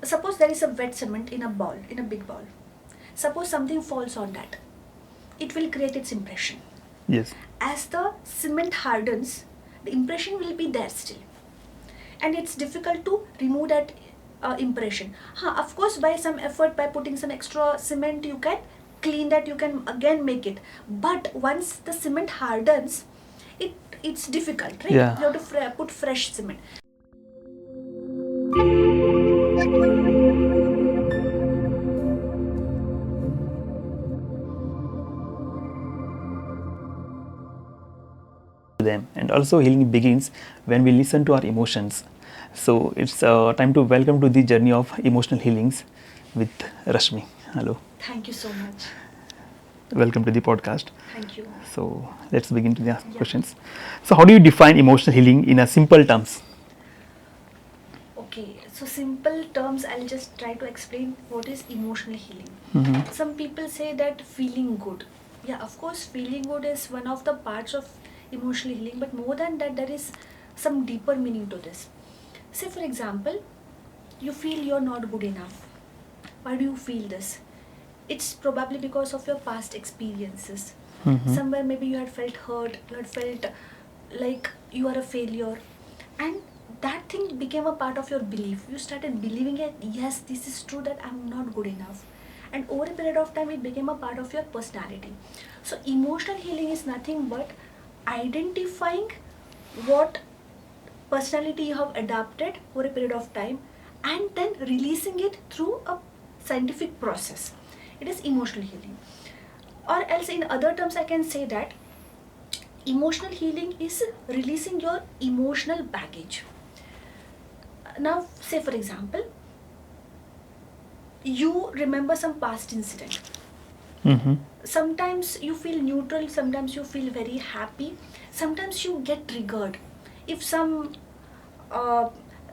suppose there is a wet cement in a ball, in a big ball. Suppose something falls on that, it will create its impression. Yes. As the cement hardens, the impression will be there still, and it's difficult to remove that impression. Of course, by some effort, by putting some extra cement, you can clean that, you can again make it. But once the cement hardens, it's difficult, right? Yeah. You have to put fresh cement. Them, and also healing begins when we listen to our emotions. So it's time to welcome to the journey of emotional healings with Rashmi. Hello, Thank you so much. welcome to the podcast. Thank you. So let's begin to the questions. So how do you define emotional healing in a simple terms? Okay, so simple terms, I'll just try to explain what is emotional healing. Mhm. Some people say that feeling good. Yeah, of course, feeling good is one of the parts of emotional healing, but more than that, there is some deeper meaning to this. Say, for example, you feel you're not good enough. Why do you feel this? It's probably because of your past experiences. Mhm. Somewhere maybe you had felt hurt, you had felt like you are a failure, and that thing became a part of your belief. You started believing it, yes, this is true, that I'm not good enough. And over a period of time, it became a part of your personality. So, emotional healing is nothing but identifying what personality you have adapted over a period of time and then releasing it through a scientific process. It is emotional healing. Or else, in other terms, I can say that emotional healing is releasing your emotional baggage. Now, say for example, you remember some past incident. Mhm. Sometimes you feel neutral, sometimes you feel very happy, sometimes you get triggered. If uh,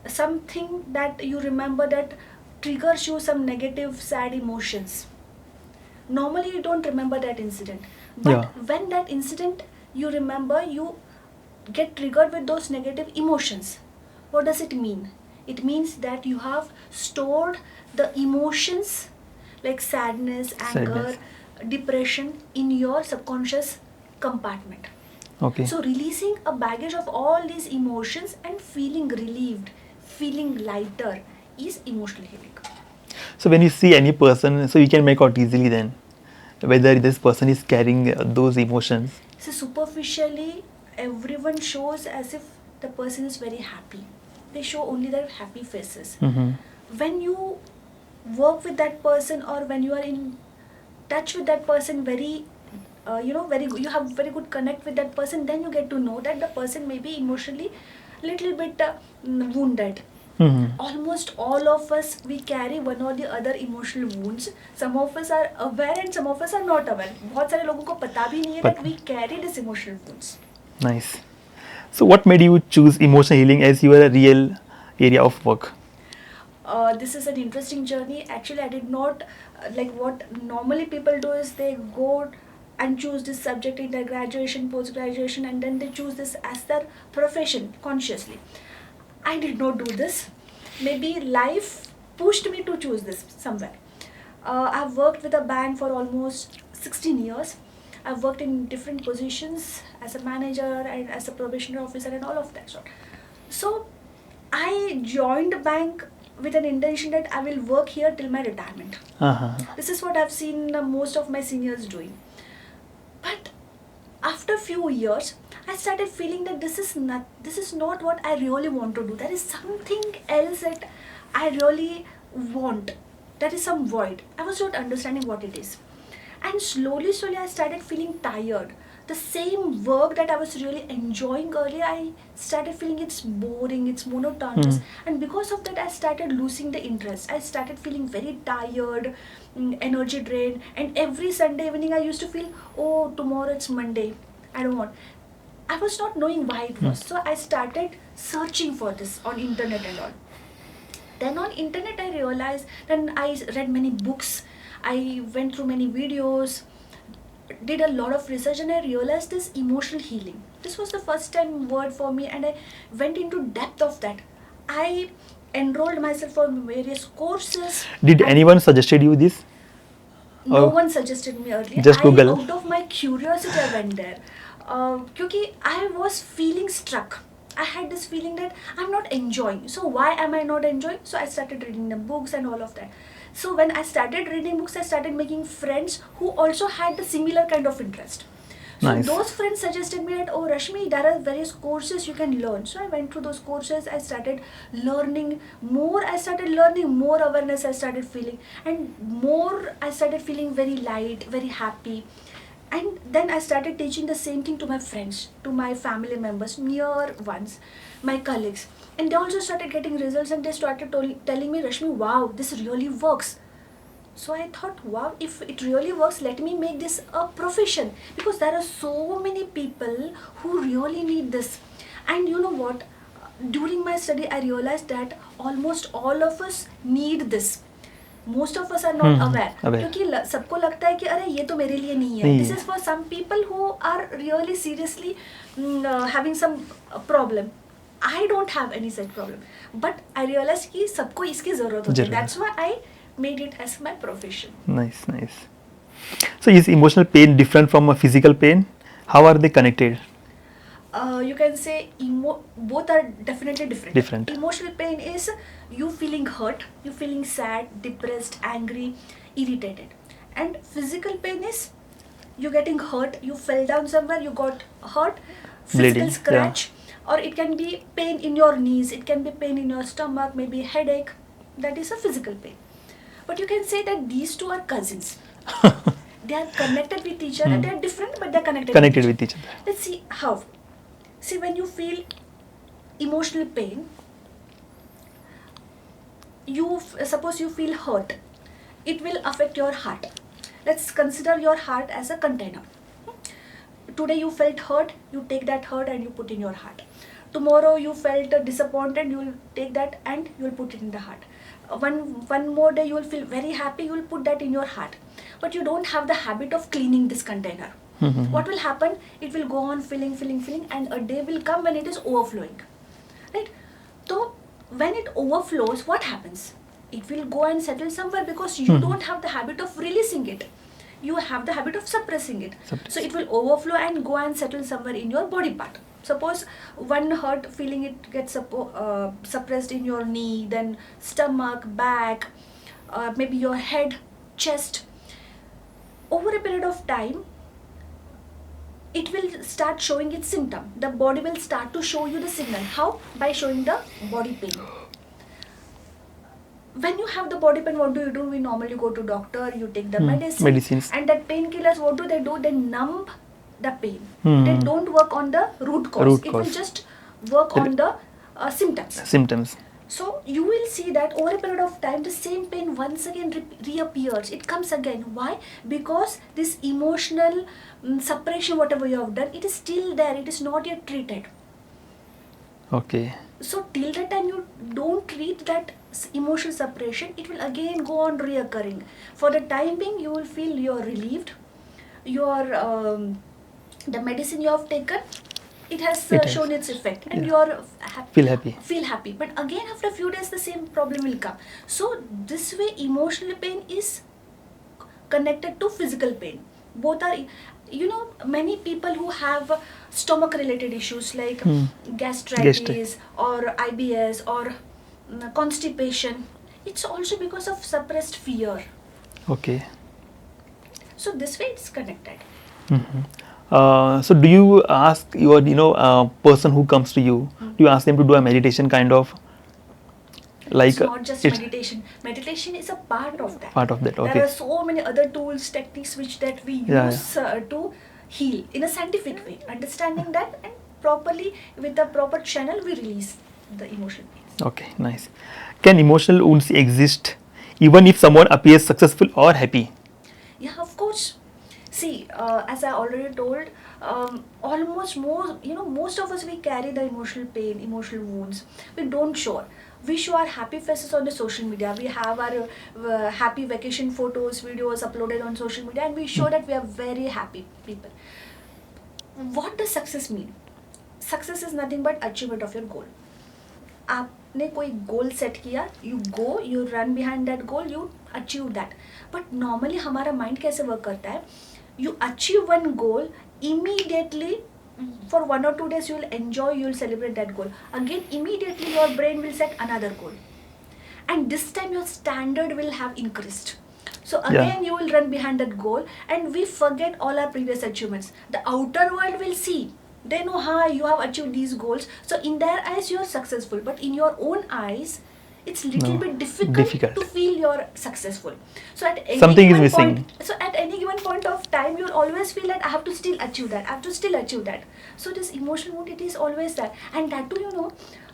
something that you remember that triggers you some negative, sad emotions, normally you don't remember that incident. But Yeah. when that incident you remember, you get triggered with those negative emotions. What does it mean? It means that you have stored the emotions like sadness, anger, Sadness. depression in your subconscious compartment. Okay. So, releasing a baggage of all these emotions and feeling relieved, feeling lighter is emotional healing. So when you see any person, so you can make out easily then whether this person is carrying those emotions. So, superficially, everyone shows as if the person is very happy. They show only their happy faces. Mm-hmm. When you work with that person, or when you are in touch with that person very very good, you have very good connect with that person, then you get to know that the person may be emotionally little bit wounded. Mm-hmm. Almost all of us, we carry one or the other emotional wounds. Some of us are aware and some of us are not aware. बहुत सारे लोगों को पता भी नहीं है that But we carry this emotional wounds. nice. So what made you choose emotional healing as your real area of work? This is an interesting journey. Actually, I did not like what normally people do is they go and choose this subject in their graduation, post graduation, and then they choose this as their profession consciously. I did not do this. Maybe life pushed me to choose this somewhere. I've worked with a bank for almost 16 years. I've worked in different positions as a manager and as a probationary officer and all of that sort. So I joined a bank with an intention that I will work here till my retirement. Uh-huh. This is what I've seen most of my seniors doing. But after few years, I started feeling that this is not what I really want to do. There is something else that I really want. There is some void. I was not understanding what it is. And slowly, I started feeling tired. The same work that I was really enjoying earlier, I started feeling it's boring, it's monotonous. And because of that, I started losing the interest. I started feeling very tired, energy drained. And every Sunday evening, I used to feel, oh, tomorrow it's Monday. I don't want. I was not knowing why it was. So I started searching for this on internet and all. Then on internet I realized, then I read many books, I went through many videos, did a lot of research, and I realized this emotional healing. This was the first time word for me, and I went into depth of that. I enrolled myself for various courses. Did And anyone suggested you this? no Or one suggested me earlier. just Google? Out of my curiosity, I went there. Because I was feeling struck. I had this feeling that I'm not enjoying. So why am I not enjoying? So I started reading the books and all of that. So when I started reading books, I started making friends who also had the similar kind of interest. So Nice. those friends suggested me that, oh Rashmi, there are various courses you can learn. So I went through those courses. I started learning more. I started learning more awareness. I started feeling, and more I started feeling very light, very happy. And then I started teaching the same thing to my friends, to my family members, near ones, my colleagues. And they also started getting results, and they started telling me, Rashmi, wow, this really works. So I thought, wow, if it really works, let me make this a profession, because there are so many people who really need this. And you know what? During my study, I realized that almost all of us need this. Most of us are not aware. क्योंकि सबको लगता है कि अरे ये तो मेरे लिए नहीं है. This is for some people who are really seriously having some problem. I don't have any such problem. But I realized कि सबको इसकी ज़रूरत होती है. That's why I made it as my profession. Nice, nice. So is emotional pain different from a physical pain? How are they connected? You can say both are definitely different. Different. Emotional pain is you feeling hurt, you feeling sad, depressed, angry, irritated. And physical pain is you getting hurt, you fell down somewhere, you got hurt, physical Bleeding, scratch, or it can be pain in your knees, it can be pain in your stomach, maybe headache. That is a physical pain. But you can say that these two are cousins. They are connected with each other. They are different, but they are connected with each other. Let's see how. See, when you feel emotional pain, suppose you feel hurt, it will affect your heart. Let's consider your heart as a container. Today you felt hurt, you take that hurt and you put in your heart. Tomorrow you felt disappointed, you will take that and you will put it in the heart. One more day you will feel very happy, you will put that in your heart. But you don't have the habit of cleaning this container. What will happen? It will go on filling, and a day will come when it is overflowing. Right? So when it overflows, what happens? It will go and settle somewhere because you don't have the habit of releasing it. You have the habit of suppressing it. So it will overflow and go and settle somewhere in your body part. Suppose one hurt feeling, it gets suppressed in your knee, then stomach, back, maybe your head, chest. Over a period of time, it will start showing its symptom. The body will start to show you the signal. How? By showing the body pain. When you have the body pain, what do? We normally go to doctor, you take the medicines. And that painkillers, what do? They numb the pain. They don't work on the root cause. It will just work on the symptoms. So you will see that over a period of time, the same pain once again reappears. It comes again. Why? Because this emotional suppression, whatever you have done, it is still there. It is not yet treated. Okay. So till the time you don't treat that emotional suppression, it will again go on reoccurring. For the time being, you will feel you are relieved. The medicine you have taken, it has shown its effect, and you are feel happy. But again, after a few days, the same problem will come. So this way, emotional pain is connected to physical pain. Both are, many people who have stomach related issues like gastritis or IBS or constipation, it's also because of suppressed fear. Okay. So this way it's connected. So do you ask your person who comes to you, do you ask them to do a meditation kind of? Like it's not just meditation. Meditation is a part of that. Okay. There are so many other tools, techniques that we use to heal in a scientific way. Understanding that, and properly with the proper channel, we release the emotional pains. Okay, nice. Can emotional wounds exist even if someone appears successful or happy? Yeah, of course. See, as I already told, most of us, we carry the emotional pain, emotional wounds. We don't show. We show our happy faces on the social media. We have our happy vacation photos, videos uploaded on social media, and we show that we are very happy people. What does success mean? Success is nothing but achievement of your goal. आपने कोई goal set किया, you go, you run behind that goal, you achieve that. But normally हमारा mind कैसे work करता है, you achieve one goal, immediately for 1 or 2 days you will enjoy, you will celebrate that goal. Again immediately your brain will set another goal, and this time your standard will have increased. So again you will run behind that goal, and we forget all our previous achievements. The outer world will see, they know how you have achieved these goals, so in their eyes you are successful, but in your own eyes it's little No, bit difficult, difficult. to feel you're successful. So at any Something is given missing. point, so at any given point of time you'll always feel that I have to still achieve that, I have to still achieve that. So this emotional wound, it is always that. And that too,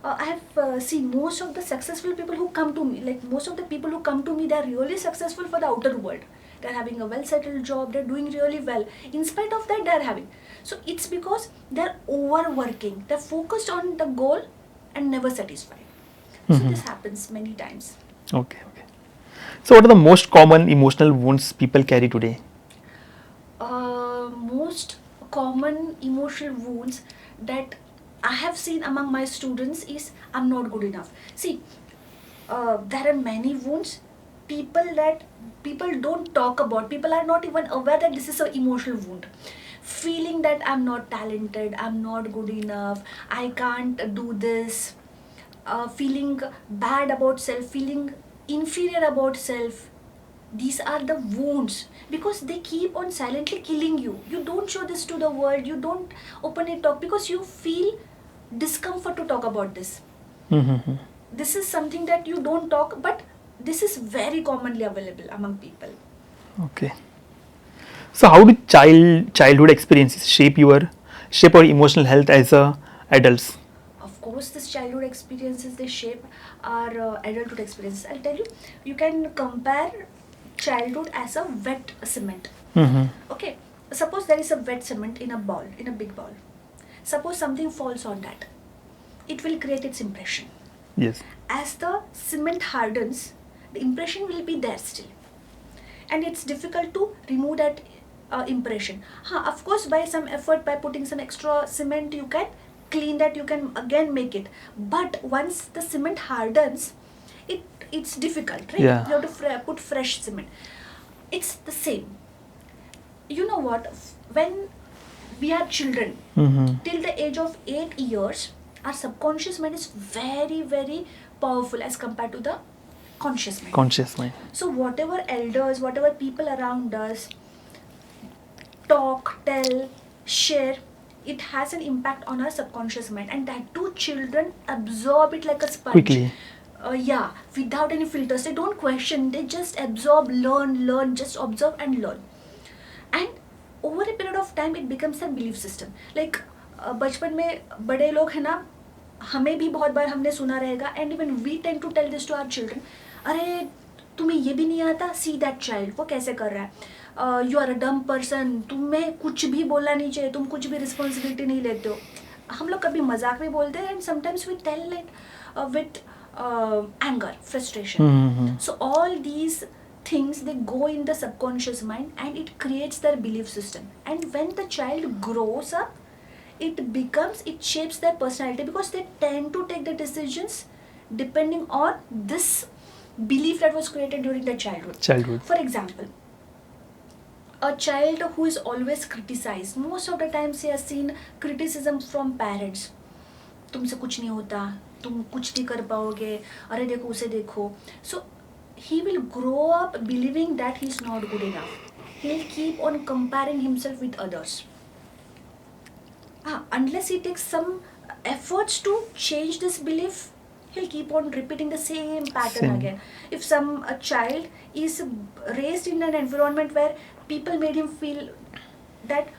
I have seen most of the successful people who come to me, like most of the people who come to me, they're really successful for the outer world. They're having a well settled job, they're doing really well. In spite of that, they're having. So it's because they're overworking, they're focused on the goal and never satisfied. So this happens many times. Okay, okay. So, what are the most common emotional wounds people carry today? Most common emotional wounds that I have seen among my students is I'm not good enough. See, there are many wounds that people don't talk about. People are not even aware that this is an emotional wound. Feeling that I'm not talented, I'm not good enough, I can't do this, feeling bad about self, feeling inferior about self. These are the wounds because they keep on silently killing you. You don't show this to the world, you don't openly talk because you feel discomfort to talk about this. Mm-hmm. This is something that you don't talk, but this is very commonly available among people. Okay. So, how do childhood experiences shape our emotional health as adults? Of course, this childhood experiences, they shape our adulthood experiences. I'll tell you, you can compare childhood as a wet cement. Mm-hmm. Okay, suppose there is a wet cement in a ball, in a big ball. Suppose something falls on that, it will create its impression. Yes. As the cement hardens, the impression will be there still, and it's difficult to remove that impression. Of course, by some effort, by putting some extra cement, you can clean that, you can again make it. But once the cement hardens, it's difficult, right? Yeah. You have to put fresh cement. It's the same. You know what? When we are children, Mm-hmm. till the age of 8 years, our subconscious mind is very, very powerful as compared to the conscious mind. Conscious mind. So whatever elders, whatever people around us talk, tell, share, it has an impact on our subconscious mind, and that too children absorb it like a sponge. Quickly. Yeah, without any filters. They don't question, they just absorb, learn, just observe and learn. And over a period of time it becomes a belief system. Like बचपन में बड़े लोग हैं ना, हमें भी बहुत बार हमने सुना रहेगा, and even we tend to tell this to our children. अरे तुम्हें ये भी नहीं आता, see that child, वो कैसे कर रहा है, you are a dumb person, तुम्हें कुछ भी बोलना नहीं चाहिए, तुम कुछ भी रिस्पॉन्सिबिलिटी नहीं लेते हो. हम लोग कभी मजाक में बोलते हैं, and sometimes we tell it with anger, frustration. Mm-hmm. So all these things, they go in the subconscious mind and it creates their belief system. And when the child grows up, it shapes their personality because they tend to take the decisions depending on this belief that was created during their childhood. For example, a child who is always criticized, most of the times he has seen criticism from parents. तुमसे कुछ नहीं होता, तुम कुछ नहीं कर पाओगे, अरे देखो उसे देखो. So he will grow up believing that he is not good enough. He'll keep on comparing himself with others. Unless he takes some efforts to change this belief, he'll keep on repeating the same pattern again. If a child is raised in an environment where people made him feel that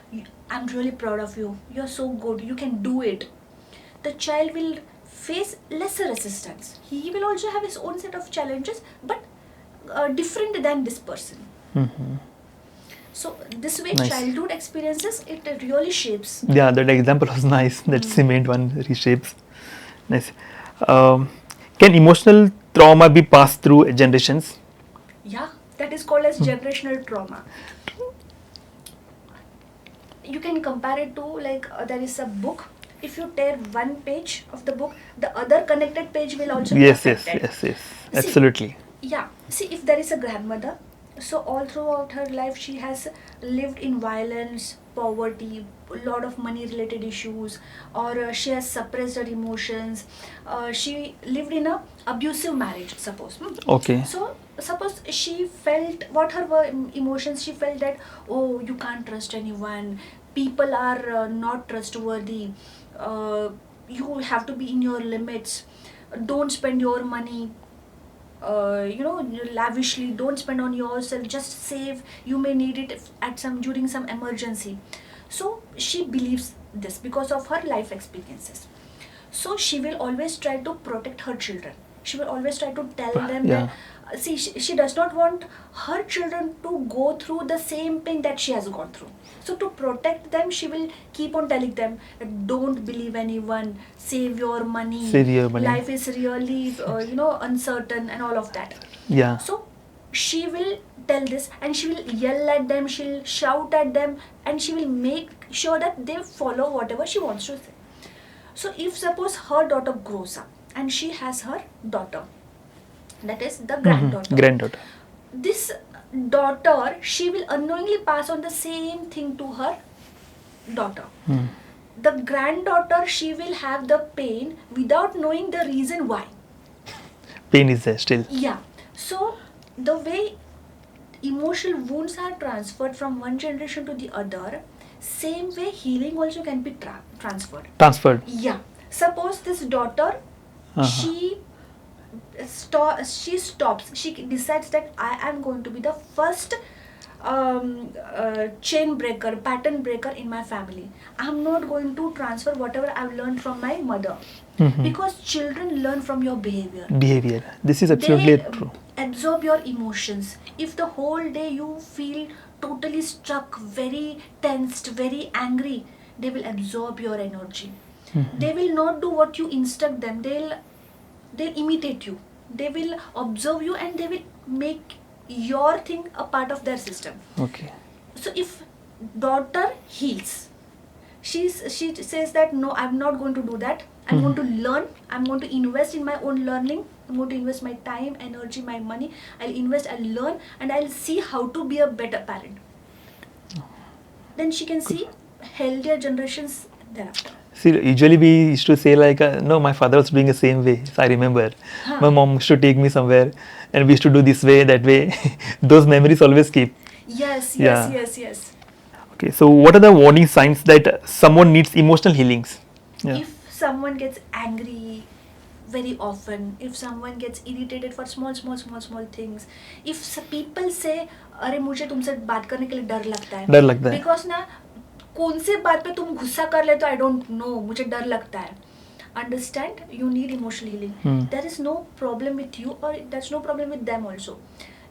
I'm really proud of you, you're so good, you can do it, the child will face lesser resistance. He will also have his own set of challenges, but different than this person. Mm-hmm. So this way, Nice. childhood experiences, it really shapes. Yeah, that example was nice. That cement one reshapes. Nice. Can emotional trauma be passed through generations? Yeah, that is called as generational trauma. You can compare it to, like, there is a book, if you tear one page of the book, the other connected page will also be Yes, yes, affected. yes, yes. See, Absolutely. yeah, see, if there is a grandmother, so all throughout her life she has lived in violence, poverty, a lot of money related issues, or she has suppressed her emotions. She lived in a abusive marriage, suppose. Okay. So suppose she felt what her emotions, she felt that, oh, you can't trust anyone, people are not trustworthy, uh, you have to be in your limits, don't spend your money lavishly, don't spend on yourself, just save, you may need it at some during some emergency. So she believes this because of her life experiences. So she will always try to protect her children, she will always try to tell them that, Yeah. see, she does not want her children to go through the same pain that she has gone through. So to protect them, she will keep on telling them that don't believe anyone, save your money, Save your money. life is really uncertain and all of that. Yeah. So she will tell this, and she will yell at them, she'll shout at them, and she will make sure that they follow whatever she wants to say. So if suppose her daughter grows up and she has her daughter, that is the granddaughter, Granddaughter. this daughter, she will unknowingly pass on the same thing to her daughter. Hmm. The granddaughter, she will have the pain without knowing the reason why. Pain is there still. Yeah. So the way emotional wounds are transferred from one generation to the other, same way healing also can be transferred. Transferred. Yeah. Suppose this daughter, she she stops, she decides that I am going to be the first chain breaker, pattern breaker in my family. I'm not going to transfer whatever I've learned from my mother. Because children learn from your behavior. Behavior. This is absolutely They true. absorb your emotions. If the whole day you feel totally stuck, very tensed, very angry, they will absorb your energy. They will not do what you instruct them, they'll imitate you, they will observe you, and they will make your thing a part of their system. Okay. So if daughter heals, she says that no, I'm not going to do that, I'm going to learn, I'm going to invest in my own learning, I'm going to invest my time, energy, my money, I'll invest, I'll learn, and I'll see how to be a better parent. Then she can see healthier generations thereafter. See, usually we used to say like, no, my father was doing the same way. So I remember, my mom used to take me somewhere, and we used to do this way, that way. Those memories always keep. Yes, Yeah. yes. Okay, so what are the warning signs that someone needs emotional healings? Yeah. If someone gets angry very often, if someone gets irritated for small things, if people say अरे मुझे तुमसे बात करने के लिए डर लगता है, डर लगता है. बिकॉज ना कौन से बात पे तुम गुस्सा कर लेते हो, आई डोंट नो, मुझे डर लगता है. Understand, you need emotional healing. There is no problem with you, or there's no problem with them also.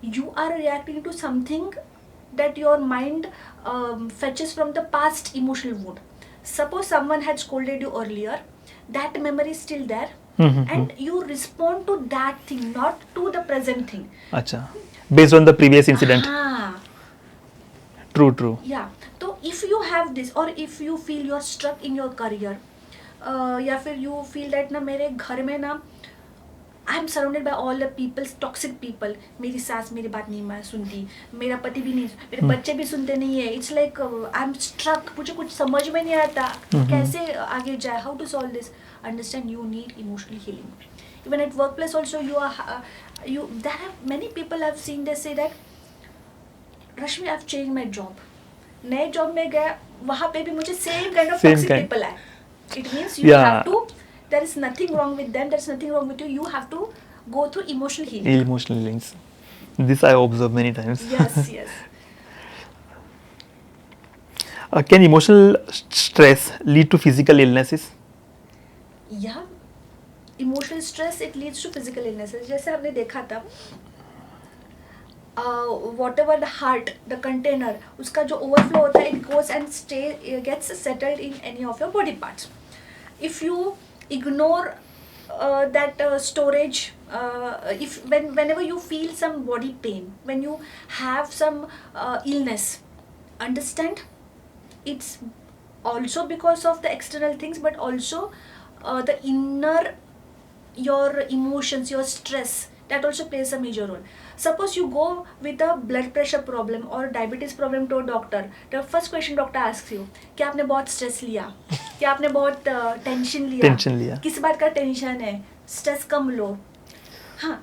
You are reacting to something that your mind fetches from the past emotional wound. Suppose someone had scolded you earlier, that memory is still there, and you respond to that thing, not to the present thing. Acha. Based on the previous incident. True. Yeah. So if you have this, or if you feel you're stuck in your career, या फिर you feel that ना मेरे घर में ना I am surrounded by all the peoples, toxic people, मेरी सास मेरी बात नहीं सुनती, मेरा पति भी नहीं, मेरे बच्चे भी सुनते नहीं है, it's like I am struck, मुझे कुछ समझ में नहीं आता कैसे आगे जाए, how to solve this. Understand, you need emotional healing. Even at work place also you are you, there have many people I've seen, they say that Rashmi I've changed my job, नए job में गया, वहाँ पे भी मुझे same kind of toxic people आए. It means you have to, there is nothing wrong with them, there is nothing wrong with you, you have to go through emotional healing. Emotional healings. This I observe many times. Yes. Can emotional stress lead to physical illnesses? Yeah, emotional stress, it leads to physical illnesses. जैसे हमने देखा था, whatever the heart, the container, उसका जो overflow होता है, it goes and gets settled in any of your body parts. If you ignore that storage, whenever you feel some body pain, when you have some illness, understand, it's also because of the external things, but also the inner, your emotions, your stress, that also plays a major role. Suppose you go with a blood pressure problem or diabetes problem to a doctor, the first question doctor asks you, क्या आपने बहुत stress लिया, क्या आपने बहुत tension लिया, tension लिया, किस बात का टेंशन है, स्ट्रेस कम लो. हाँ,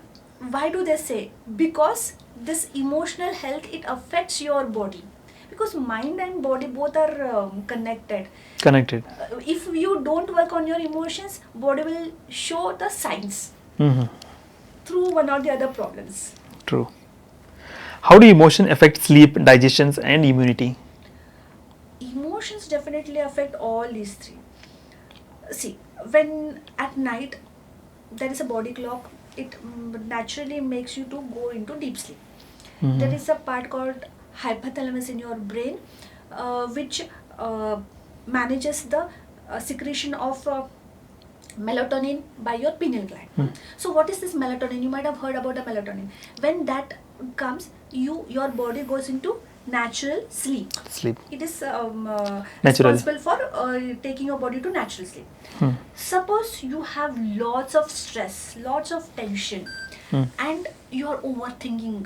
why do they say? Because this emotional health, it affects your body, because mind and body both are connected. connected. If you don't work on your emotions, body will show the signs Mm-hmm. through one or the other problems. True. How do emotion affect sleep, digestions, and immunity? Emotions definitely affect all these three. See, when at night there is a body clock, it naturally makes you to go into deep sleep. Mhm. There is a part called hypothalamus in your brain, which manages the secretion of melatonin by your pineal gland. Hmm. So what is this melatonin? You might have heard about the melatonin. When that comes, your body goes into natural sleep. Sleep. It is Natural. responsible for taking your body to natural sleep. Hmm. Suppose you have lots of stress, lots of tension, Hmm. and you are overthinking,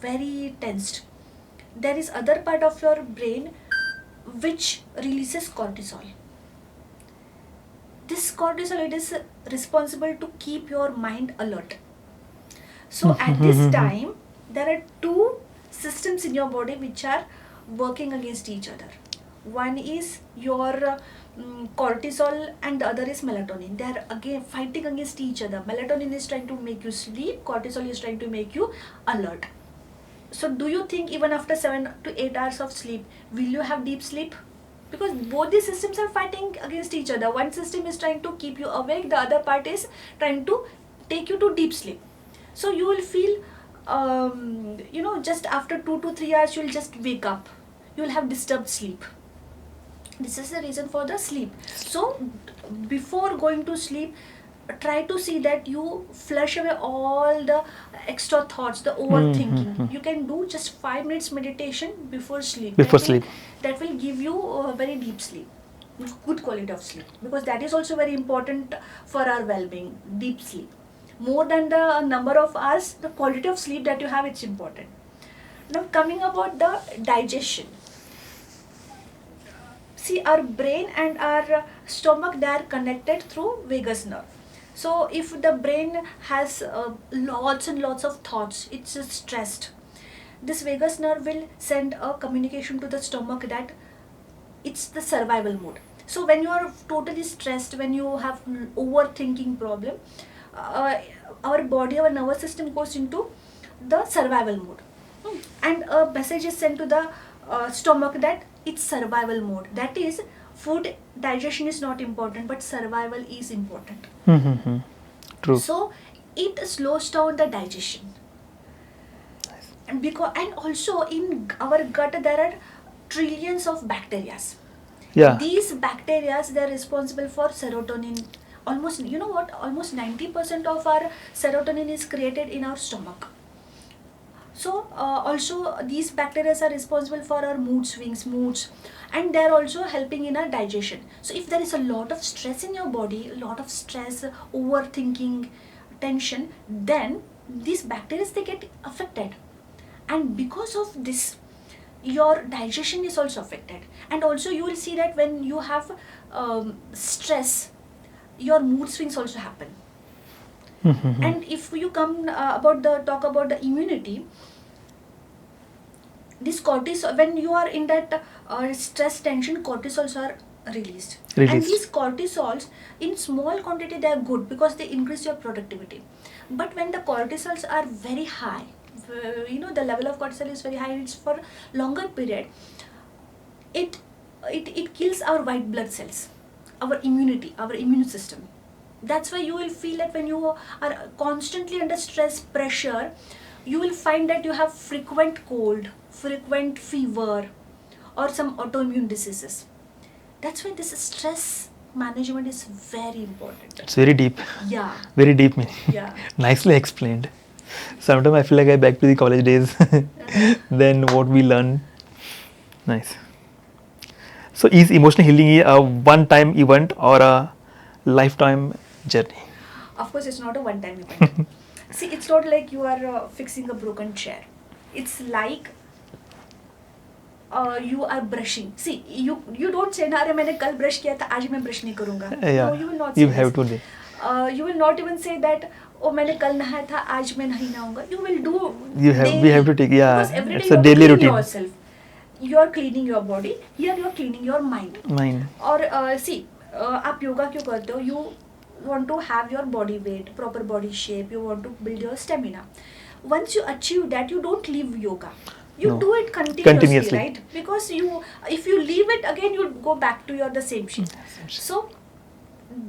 very tensed. There is other part of your brain which releases cortisol. This cortisol, it is responsible to keep your mind alert. So at this time, there are two systems in your body which are working against each other. One is your cortisol and the other is melatonin. They are again fighting against each other. Melatonin is trying to make you sleep, cortisol is trying to make you alert. So do you think even after 7 to 8 hours of sleep, will you have deep sleep? Because both these systems are fighting against each other. One system is trying to keep you awake, the other part is trying to take you to deep sleep. So you will feel, just after 2 to 3 hours, you will just wake up. You will have disturbed sleep. This is the reason for the sleep. So before going to sleep, try to see that you flush away all the extra thoughts, the overthinking. You can do just 5 minutes meditation before sleep. Before That sleep. that will give you a very deep sleep, good quality of sleep, because that is also very important for our well-being. Deep sleep, more than the number of hours, the quality of sleep that you have, it's important. Now coming about the digestion. See, our brain and our stomach, they are connected through vagus nerve. So if the brain has lots and lots of thoughts, it's just stressed, this vagus nerve will send a communication to the stomach that it's the survival mode. So when you are totally stressed, when you have overthinking problem, uh, our body, our nervous system goes into the survival mode. And a message is sent to the stomach that it's survival mode. That is, food digestion is not important, but survival is important. Mm-hmm. True. So it slows down the digestion. And also in our gut there are trillions of bacteria. Yeah. These bacteria, they are responsible for serotonin. Almost, you know what, almost 90% of our serotonin is created in our stomach. So also these bacteria are responsible for our mood swings, moods, and they are also helping in our digestion. So if there is a lot of stress in your body, a lot of stress, overthinking, tension, then these bacteria, they get affected, and because of this your digestion is also affected. And also you will see that when you have stress, your mood swings also happen. Mm-hmm. And if you come talk about the immunity, this cortisol, when you are in that stress tension, cortisols are released. And these cortisols in small quantity, they are good because they increase your productivity. But when the cortisols are very high, the level of cortisol is very high, it's for longer period, it kills our white blood cells, our immunity, our immune system. That's why you will feel that when you are constantly under stress, pressure, you will find that you have frequent cold, frequent fever, or some autoimmune diseases. That's why this stress management is very important. It's very deep. Yeah. Very deep meaning. Yeah. Nicely explained. Sometimes I feel like I back to the college days. Then what we learn. Nice. So is emotional healing a one-time event or a lifetime journey? Of course, it's not a one time event. See, it's not like you are fixing a broken chair. It's like you are brushing. See, you don't say ना अरे मैंने कल brush किया था आज मैं brush नहीं करूँगा. Yeah, No, you will not you say have this. to. You will not even say that ओ मैंने कल नहाया था आज मैं नहीं नहाऊंगा. You will do You have, we have to take, because yeah, every day it's you a have to daily clean routine. yourself. You are cleaning your body. Here you are cleaning your mind. Mind. और see आप योगा क्यों करते हो? You want to have your body weight, proper body shape. You want to build your stamina. Once you achieve that, you don't leave yoga. You No. do it continuously, Continuously. right? Because if you leave it again, you go back to your the same shit. So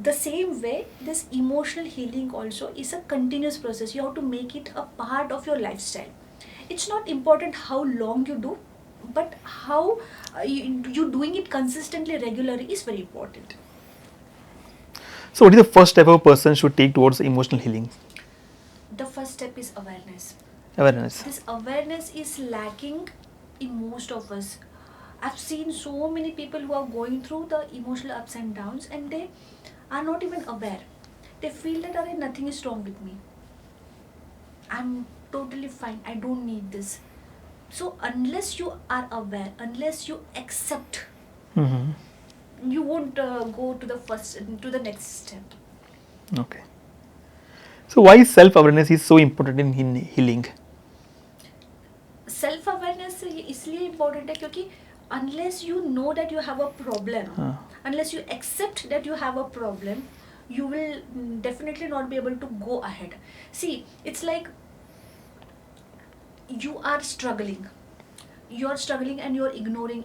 the same way, this emotional healing also is a continuous process. You have to make it a part of your lifestyle. It's not important how long you do, but how you doing it consistently, regularly is very important. So what is the first step a person should take towards emotional healing? The first step is awareness. Awareness. This awareness is lacking in most of us. I've seen so many people who are going through the emotional ups and downs and they are not even aware. They feel that "Arey, nothing is wrong with me. I'm totally fine. I don't need this." So unless you are aware, unless you accept, Mm-hmm. you won't go to the next step. Okay. So why self-awareness is so important in healing? Self awareness इसलिए important है क्योंकि unless you know that you have a problem, unless you accept that you have a problem, you will definitely not be able to go ahead. See, it's like you are struggling and you're ignoring.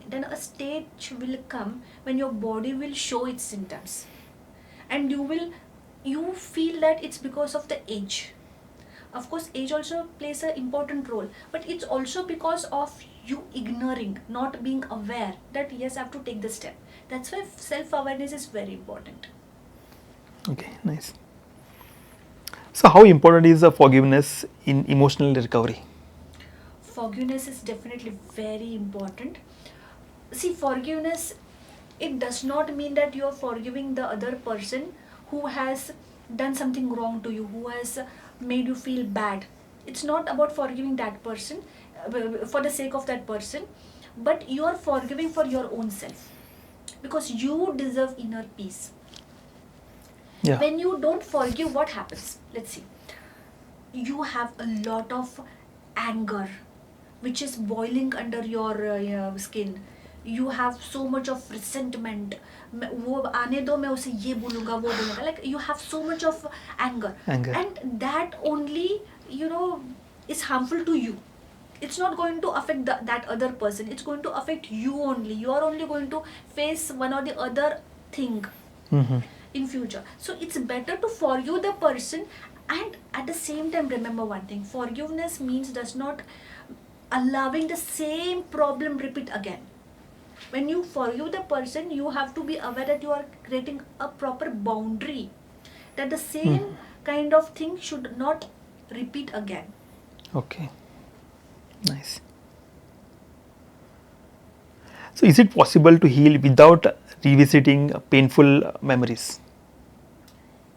Then a stage will come when your body will show its symptoms and you feel that it's because of the age. Of course, age also plays an important role, but it's also because of you ignoring, not being aware that yes, I have to take this step. That's why self-awareness is very important. Okay, nice. So how important is the forgiveness in emotional recovery? Forgiveness is definitely very important. See, forgiveness, it does not mean that you are forgiving the other person who has done something wrong to you, who has made you feel bad. It's not about forgiving that person for the sake of that person, but you are forgiving for your own self because you deserve inner peace. Yeah. When you don't forgive, what happens? Let's see. You have a lot of anger which is boiling under your skin. You have so much of resentment. वो आने दो मैं उसे ये बोलूँगा वो बोलूँगा. Like you have so much of anger. And that only is harmful to you. It's not going to affect that other person. It's going to affect you only. You are only going to face one or the other thing in future. So it's better to forgive the person, and at the same time remember one thing: forgiveness does not allowing the same problem repeat again. When you forgive the person, you have to be aware that you are creating a proper boundary, that the same kind of thing should not repeat again. Okay, nice. So is it possible to heal without revisiting painful memories?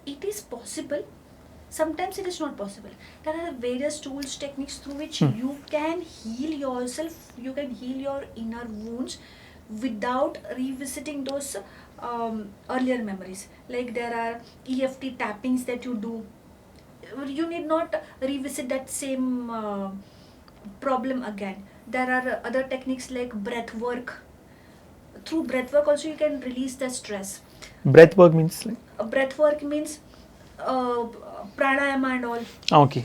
It is possible. Sometimes it is not possible. There are various tools, techniques through which you can heal yourself, you can heal your inner wounds without revisiting those earlier memories. Like there are EFT tappings that you do. You need not revisit that same problem again. There are other techniques like breath work. Through breath work also you can release the stress. Breath work means like? Breath work means pranayama and all. Okay.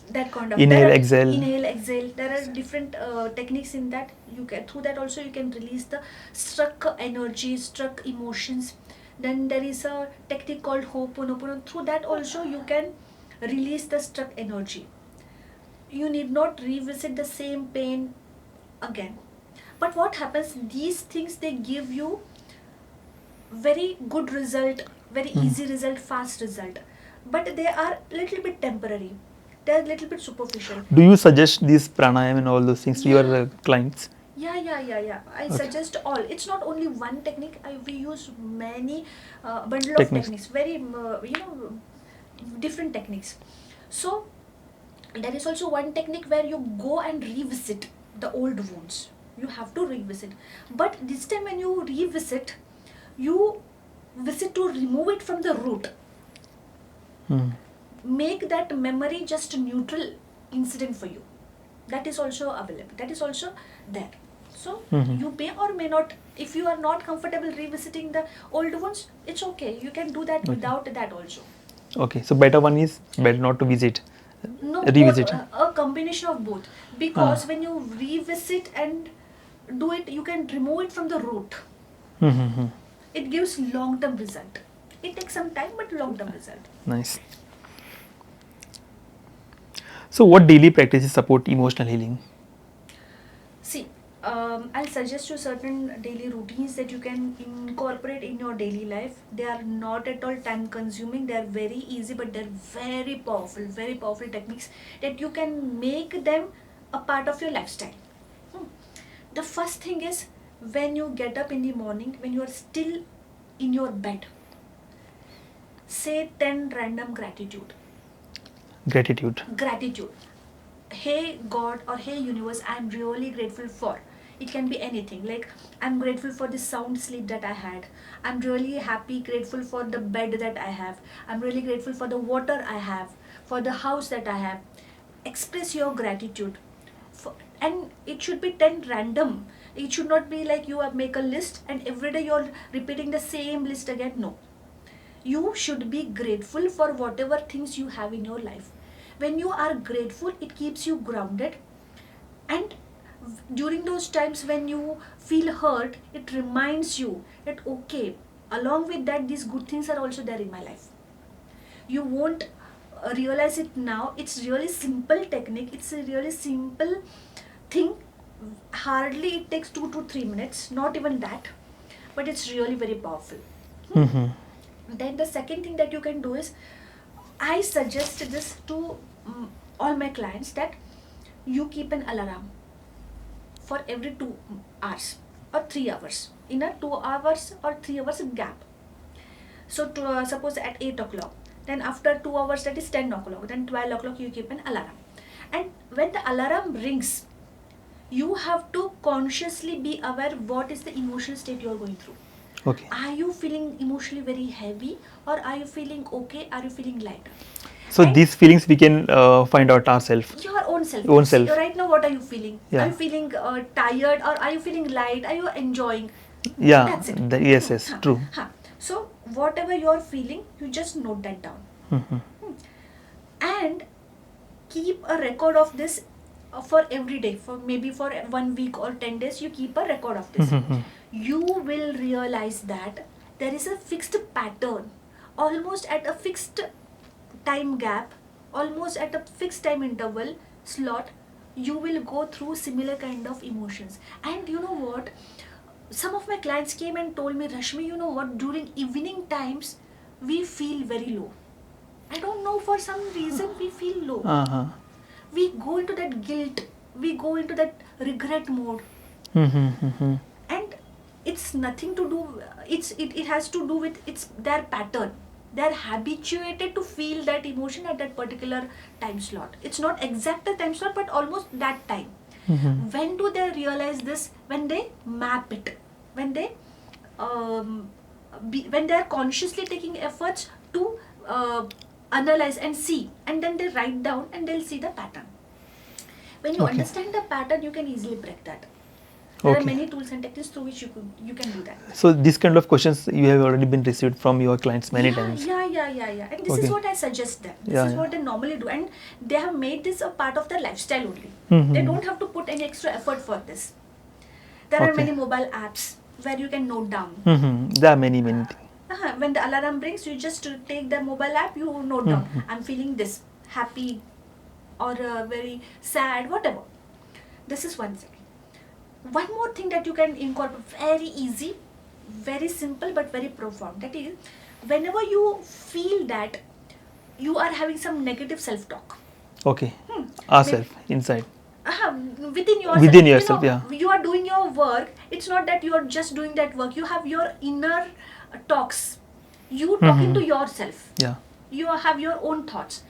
That kind of inhale, exhale. Inhale, exhale. There are different techniques in that. You can through that also you can release the stuck energy, stuck emotions. Then there is a technique called Ho'oponopono. Through that also you can release the stuck energy. You need not revisit the same pain again. But what happens? These things they give you very good result, very easy result, fast result. But they are little bit temporary. They are little bit superficial. Do you suggest these pranayam and all those things to your clients? Yeah. I Okay. suggest all. It's not only one technique. We use many bundle of Techniques. techniques. Very different techniques. So there is also one technique where you go and revisit the old wounds. You have to revisit, but this time when you revisit, you visit to remove it from the root. Mm. Make that memory just a neutral incident for you. That is also available, that is also there. So Mhm. you may or may not, if you are not comfortable revisiting the old ones, it's okay, you can do that Okay. without that also. Okay, so better one is better not to visit, No, both, revisit. a combination of both, because when you revisit and do it, you can remove it from the root. Mm-hmm. It gives long term result. It takes some time, but long term result. Nice. So, what daily practices support emotional healing? See, I'll suggest you certain daily routines that you can incorporate in your daily life. They are not at all time consuming, they are very easy, but they're very powerful techniques that you can make them a part of your lifestyle. Hmm. The first thing is, when you get up in the morning, when you are still in your bed, say 10 random Gratitude. gratitude. Hey God, or hey universe, I'm really grateful for. It can be anything, like I'm grateful for the sound sleep that I had. I'm really happy, grateful for the bed that I have. I'm really grateful for the water I have, for the house that I have. Express your gratitude for, and it should be 10 random. It should not be like you make a list and every day you're repeating the same list again. No, you should be grateful for whatever things you have in your life. When you are grateful, it keeps you grounded, and during those times when you feel hurt, it reminds you that okay, along with that, these good things are also there in my life. You won't realize it now. It's really simple technique, it's a really simple thing. Hardly it takes 2 to 3 minutes, not even that, but it's really very powerful. Mm-hmm. Then the second thing that you can do is, I suggest this to all my clients, that you keep an alarm for every 2 hours or 3 hours, in a 2 hours or 3 hours gap. So suppose at 8 o'clock, then after 2 hours, that is 10 o'clock, then 12 o'clock you keep an alarm. And when the alarm rings, you have to consciously be aware what is the emotional state you are going through. Okay. Are you feeling emotionally very heavy, or are you feeling okay, are you feeling lighter? So, And these feelings we can find out ourselves. your own self. Own See, self. right now, what are you feeling? Are Yeah. you feeling tired, or are you feeling light? Are you enjoying? Yeah. That's it. Yes. True. So whatever you're feeling, you just note that down. Mm-hmm. And keep a record of this for every day, for maybe for 1 week or 10 days. You keep a record of this. Mm-hmm. You will realize that there is a fixed pattern, almost at a fixed time gap, almost at a fixed time interval slot. You will go through similar kind of emotions. And you know what, some of my clients came and told me, Rashmi, you know what, during evening times we feel very low. I don't know, for some reason we feel low. Uh-huh. We go into that guilt, we go into that regret mode. Mm-hmm. Mm-hmm. And it's nothing to do, it has to do with it's their pattern. They're habituated to feel that emotion at that particular time slot. It's not exact a time slot, but almost that time. Mm-hmm. When do they realize this? When they map it, when they when they are consciously taking efforts to analyze and see, and then they write down and they'll see the pattern. When you Okay. understand the pattern, you can easily break that. There are Okay. many tools and techniques through which you can do that. So, this kind of questions you have already been received from your clients many Yeah. times. And this Okay. is what I suggest them. This Yeah, is yeah. what they normally do, and they have made this a part of their lifestyle only. Mhm. They don't have to put any extra effort for this. There are Okay. many mobile apps where you can note down. Mm-hmm. There are many things. When the alarm rings, you just take the mobile app, you note down, I'm feeling this, happy or very sad, whatever. This is one thing. One more thing that you can incorporate, very easy, very simple, but very profound. That is, whenever you feel that you are having some negative self-talk. Okay. Ourself inside. yeah, within yourself. Within yourself, yeah. You are doing your work. It's not that you are just doing that work. You have your inner talks. You talking to yourself. Yeah. You have your own thoughts.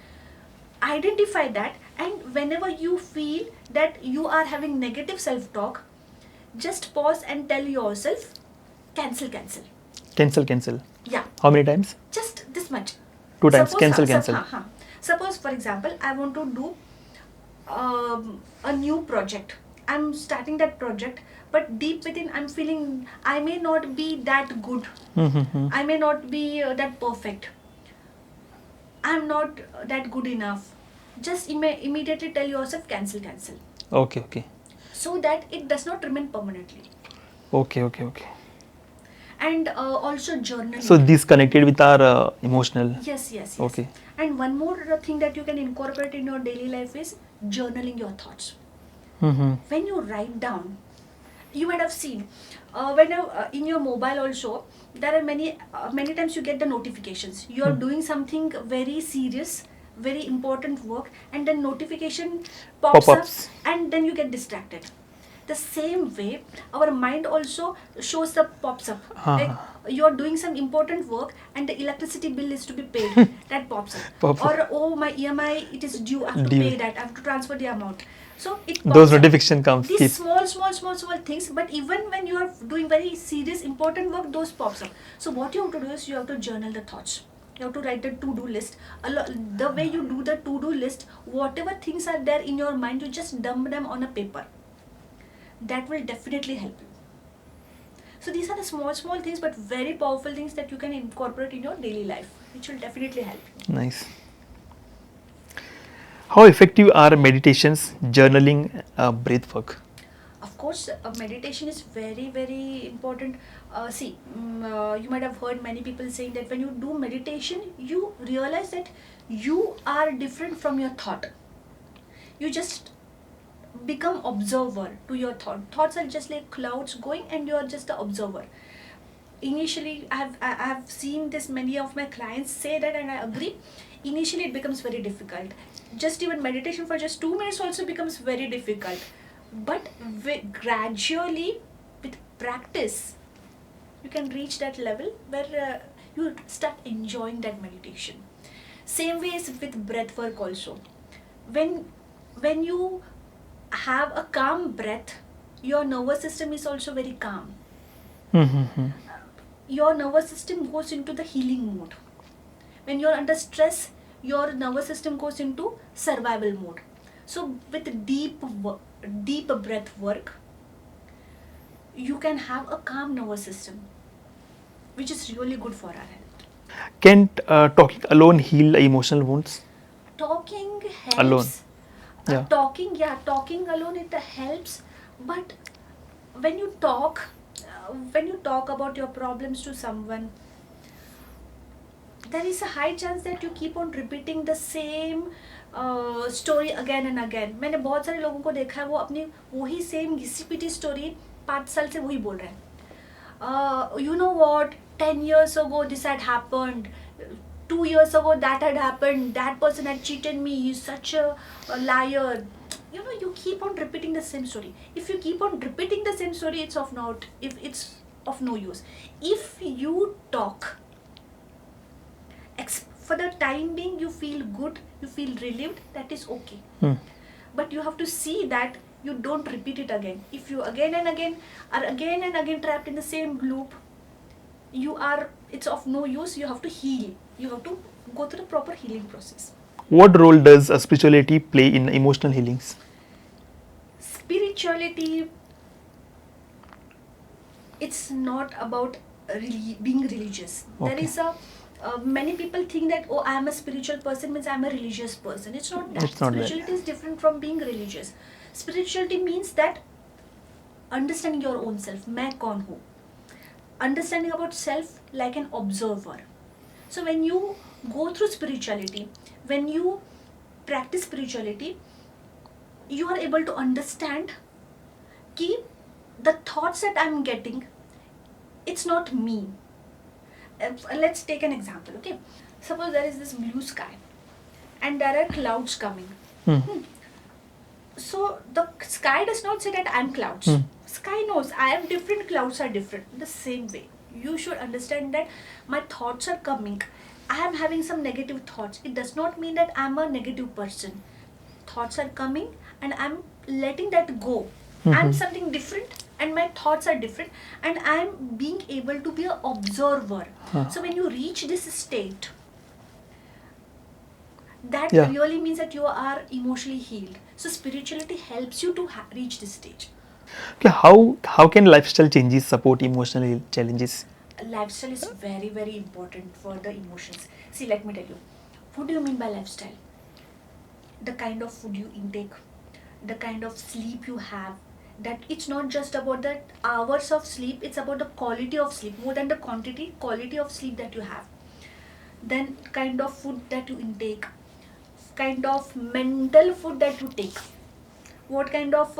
Identify that, and whenever you feel that you are having negative self-talk, just pause and tell yourself, cancel. Cancel. Yeah, How many times? just this much. 2 times. Suppose, Cancel. Suppose, for example, I want to do a new project. I'm starting that project, but deep within, I'm feeling I may not be that good. I may not be that perfect. I'm not that good enough. Just immediately tell yourself, cancel. Okay. So that it does not remain permanently. Okay. And also journaling. So this connected with our emotional. Yes. Okay. And one more thing that you can incorporate in your daily life is journaling your thoughts. When you write down, you might have seen in your mobile also, there are many times you get the notifications. You are doing something very serious, very important work, and then notification pops up, Pop-ups. and then you get distracted. The same way, our mind also shows the pops up. Like you are doing some important work and the electricity bill is to be paid. That pops up. Pop up. Or oh, my EMI, it is due. I have to Due. pay that. I have to transfer the amount. So it pops Those up. notification comes. These Keep. small things, but even when you are doing very serious important work, those pops up. So what you have to do is you have to journal the thoughts. You have to write the to-do list. The way you do the to-do list, whatever things are there in your mind, you just dump them on a paper. That will definitely help you. So these are the small things, but very powerful things that you can incorporate in your daily life, which will definitely help you. Nice. How effective are meditations, journaling, breath work? Of course, meditation is very important. You might have heard many people saying that when you do meditation, you realize that you are different from your thought. You just become observer to your thoughts are just like clouds going, and you are just the observer. Initially, I have seen this, many of my clients say that, and I agree. Initially it becomes very difficult. Just even meditation for just 2 minutes also becomes very difficult, but gradually, with practice, you can reach that level where you start enjoying that meditation. Same way is with breath work also. When you have a calm breath, your nervous system is also very calm. Your nervous system goes into the healing mode. When you're under stress, your nervous system goes into survival mode. So with deep breath work, you can have a calm nervous system, which is really good for our health. Can talking alone heal emotional wounds? Talking helps. Alone. Yeah. Talking alone, it helps. But when you talk about your problems to someone, there is a high chance that you keep on repeating the same story again and again. मैंने बहुत सारे लोगों को देखा है, वो अपनी वही सेम घिसी पिटी स्टोरी 5 साल से वही बोल रहे हैं. You know what, 10 years ago this had happened, 2 years ago that had happened, that person had cheated me, he's such a liar. You keep on repeating the same story. If you keep on repeating the same story, it's of no use. If you talk, for the time being, you feel good, you feel relieved, that is okay. But you have to see that you don't repeat it again. If you again and again trapped in the same loop, it's of no use. You have to heal. You have to go through the proper healing process. What role does spirituality play in emotional healings? Spirituality, it's not about being religious. Okay. There is many people think that, I am a spiritual person means I am a religious person. It's not that. It's not that. Spirituality is different from being religious. Spirituality means that understanding your own self. मैं कौन हूँ? Understanding about self like an observer. So when you go through spirituality, when you practice spirituality, you are able to understand कि the thoughts that I'm getting, it's not me. Let's take an example, okay? Suppose there is this blue sky and there are clouds coming. So the Sky does not say that I'm clouds. Hmm. Sky knows I am different, clouds are different. The same way. You should understand that my thoughts are coming. I am having some negative thoughts. It does not mean that I'm a negative person. Thoughts are coming and I'm letting that go. I'm something different and my thoughts are different and I'm being able to be an observer. So when you reach this state, that Yeah. really means that you are emotionally healed. So spirituality helps you to reach this stage. Okay, how can lifestyle changes support emotional challenges? Lifestyle is very very important for the emotions. See, let me tell you, what do you mean by lifestyle? The kind of food you intake, the kind of sleep you have. That it's not just about the hours of sleep, it's about the quality of sleep, more than the quantity, quality of sleep that you have. Then kind of food that you intake, kind of mental food that you take, what kind of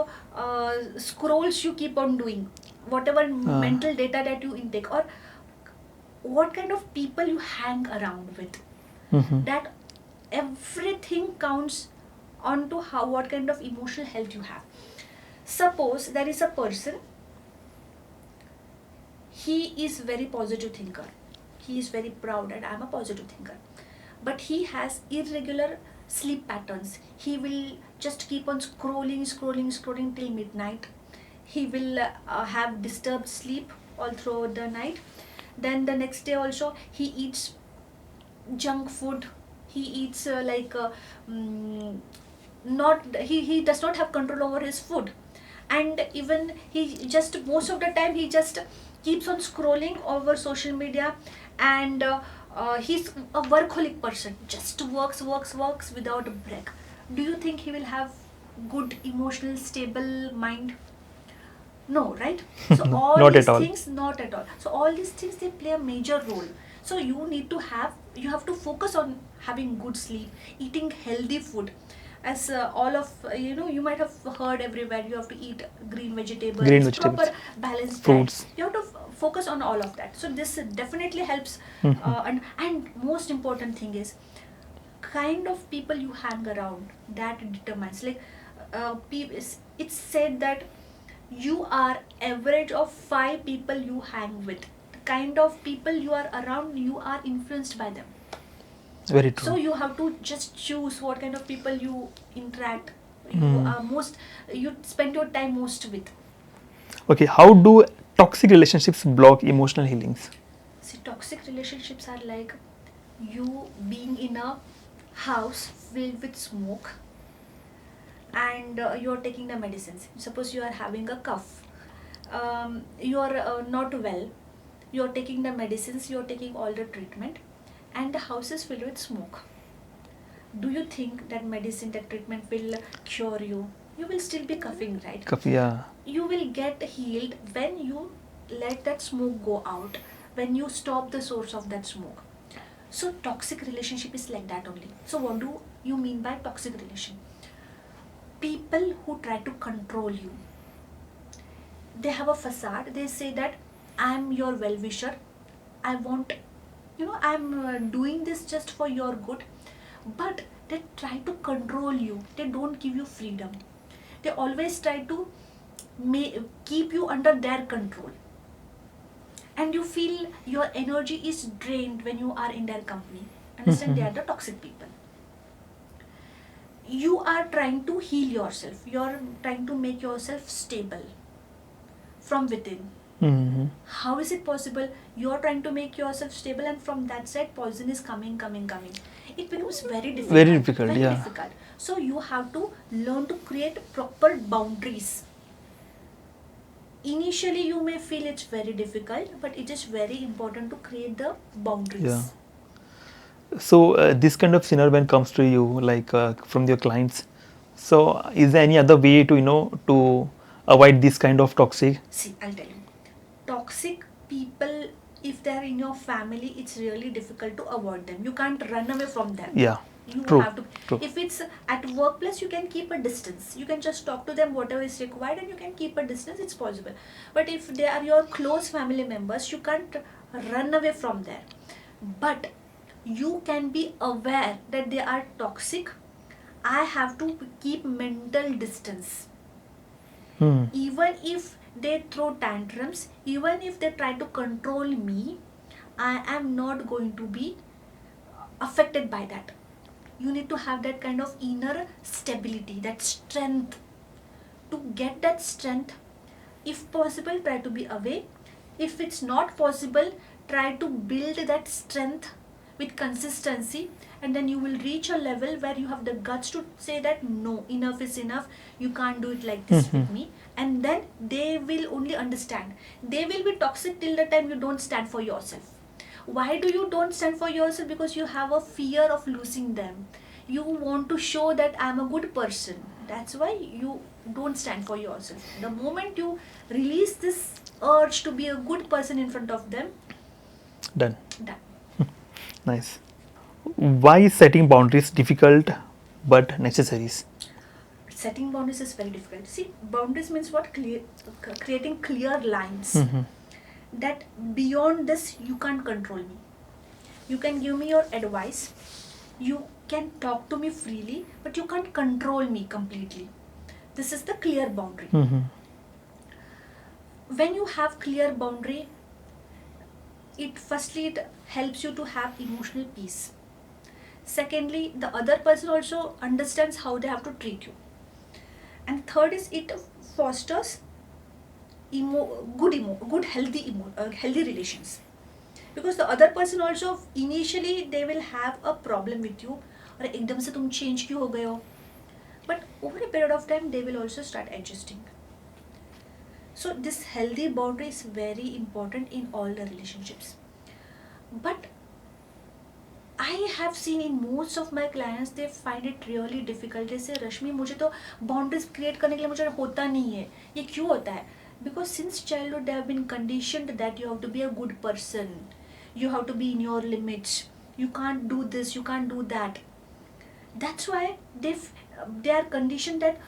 scrolls you keep on doing, whatever mental data that you intake, or what kind of people you hang around with. Mhm. That everything counts onto how what kind of emotional health you have. Suppose there is a person, he is very positive thinker, he is very proud that I'm a positive thinker, but he has irregular sleep patterns. He will just keep on scrolling till midnight. He will have disturbed sleep all throughout the night. Then the next day also he eats junk food. He eats mm, not he does not have control over his food. And even he just most of the time he just keeps on scrolling over social media. And he's a workaholic person, just works without a break. Do you think he will have good emotional stable mind? No, right? So all Not at these all. things, not at all. So all these things, they play a major role. So you have to focus on having good sleep, eating healthy food. As all of you might have heard everywhere, you have to eat green Green vegetables, proper vegetables, balanced diet. fruits. You have to focus on all of that. So this definitely helps. Mhm. And most important thing is kind of people you hang around, that determines, like it's said that you are average of 5 people you hang with. The kind of people you are around, you are influenced by them. Very So true. you have to just choose what kind of people you interact, you Mm. are most, you spend your time most with. Okay, how do toxic relationships block emotional healings? See, toxic relationships are like you being in a house filled with smoke, and you're taking the medicines. Suppose you are having a cough, you are not well, you're taking the medicines, you're taking all the treatment, and the house is filled with smoke. Do you think that medicine, that treatment will cure you? You will still be coughing, right? Coffee, yeah. You will get healed when you let that smoke go out, when you stop the source of that smoke. So toxic relationship is like that only. So what do you mean by toxic relation? People who try to control you. They have a facade. They say that I'm your well wisher. I want, I'm doing this just for your good. But they try to control you. They don't give you freedom. They always try to keep you under their control. And you feel your energy is drained when you are in their company. Understand? They are the toxic people. You are trying to heal yourself. You are trying to make yourself stable from within. Mhm. How is it possible? You are trying to make yourself stable, and from that side poison is coming. It becomes very difficult. Very difficult, Very yeah. difficult. So you have to learn to create proper boundaries. Initially you may feel it's very difficult, but it is very important to create the boundaries. Yeah. So this kind of scenario when comes to you, like from your clients. So is there any other way to to avoid this kind of toxic? See, I'll tell you. Toxic people, if they're in your family, it's really difficult to avoid them. You can't run away from them. Yeah. You True. have to. True. If it's at workplace, you can keep a distance. You can just talk to them whatever is required, and you can keep a distance. It's possible. But if they are your close family members, you can't run away from there. But you can be aware that they are toxic. I have to keep mental distance. Even if they throw tantrums, even if they try to control me, I am not going to be affected by that. You need to have that kind of inner stability, that strength. To get that strength, if possible, try to be away. If it's not possible, try to build that strength with consistency, and then you will reach a level where you have the guts to say that no, enough is enough, you can't do it like this with me. And then they will only understand. They will be toxic till the time you don't stand for yourself. Why do you don't stand for yourself? Because you have a fear of losing them. You want to show that I'm a good person. That's why you don't stand for yourself. The moment you release this urge to be a good person in front of them, Done. done. Nice. Why is setting boundaries difficult but necessary? Setting boundaries is very difficult. See, boundaries means what? Creating clear lines. That beyond this, you can't control me. You can give me your advice. You can talk to me freely, but you can't control me completely. This is the clear boundary. When you have clear boundary, it helps you to have emotional peace. Secondly, the other person also understands how they have to treat you. And third is it fosters good healthy relations. Because the other person also initially they will have a problem with you, और एकदम से तुम change क्यों हो गए हो? But over a period of time they will also start adjusting. So this healthy boundary is very important in all the relationships. But I have seen in most of my clients they find it really difficult. They say, रश्मि मुझे तो boundaries create करने के लिए मुझे होता नहीं है. ये क्यों होता है? Because since childhood they have been conditioned that you have to be a good person. You have to be in your limits. You can't do this, you can't do that. That's why they are conditioned that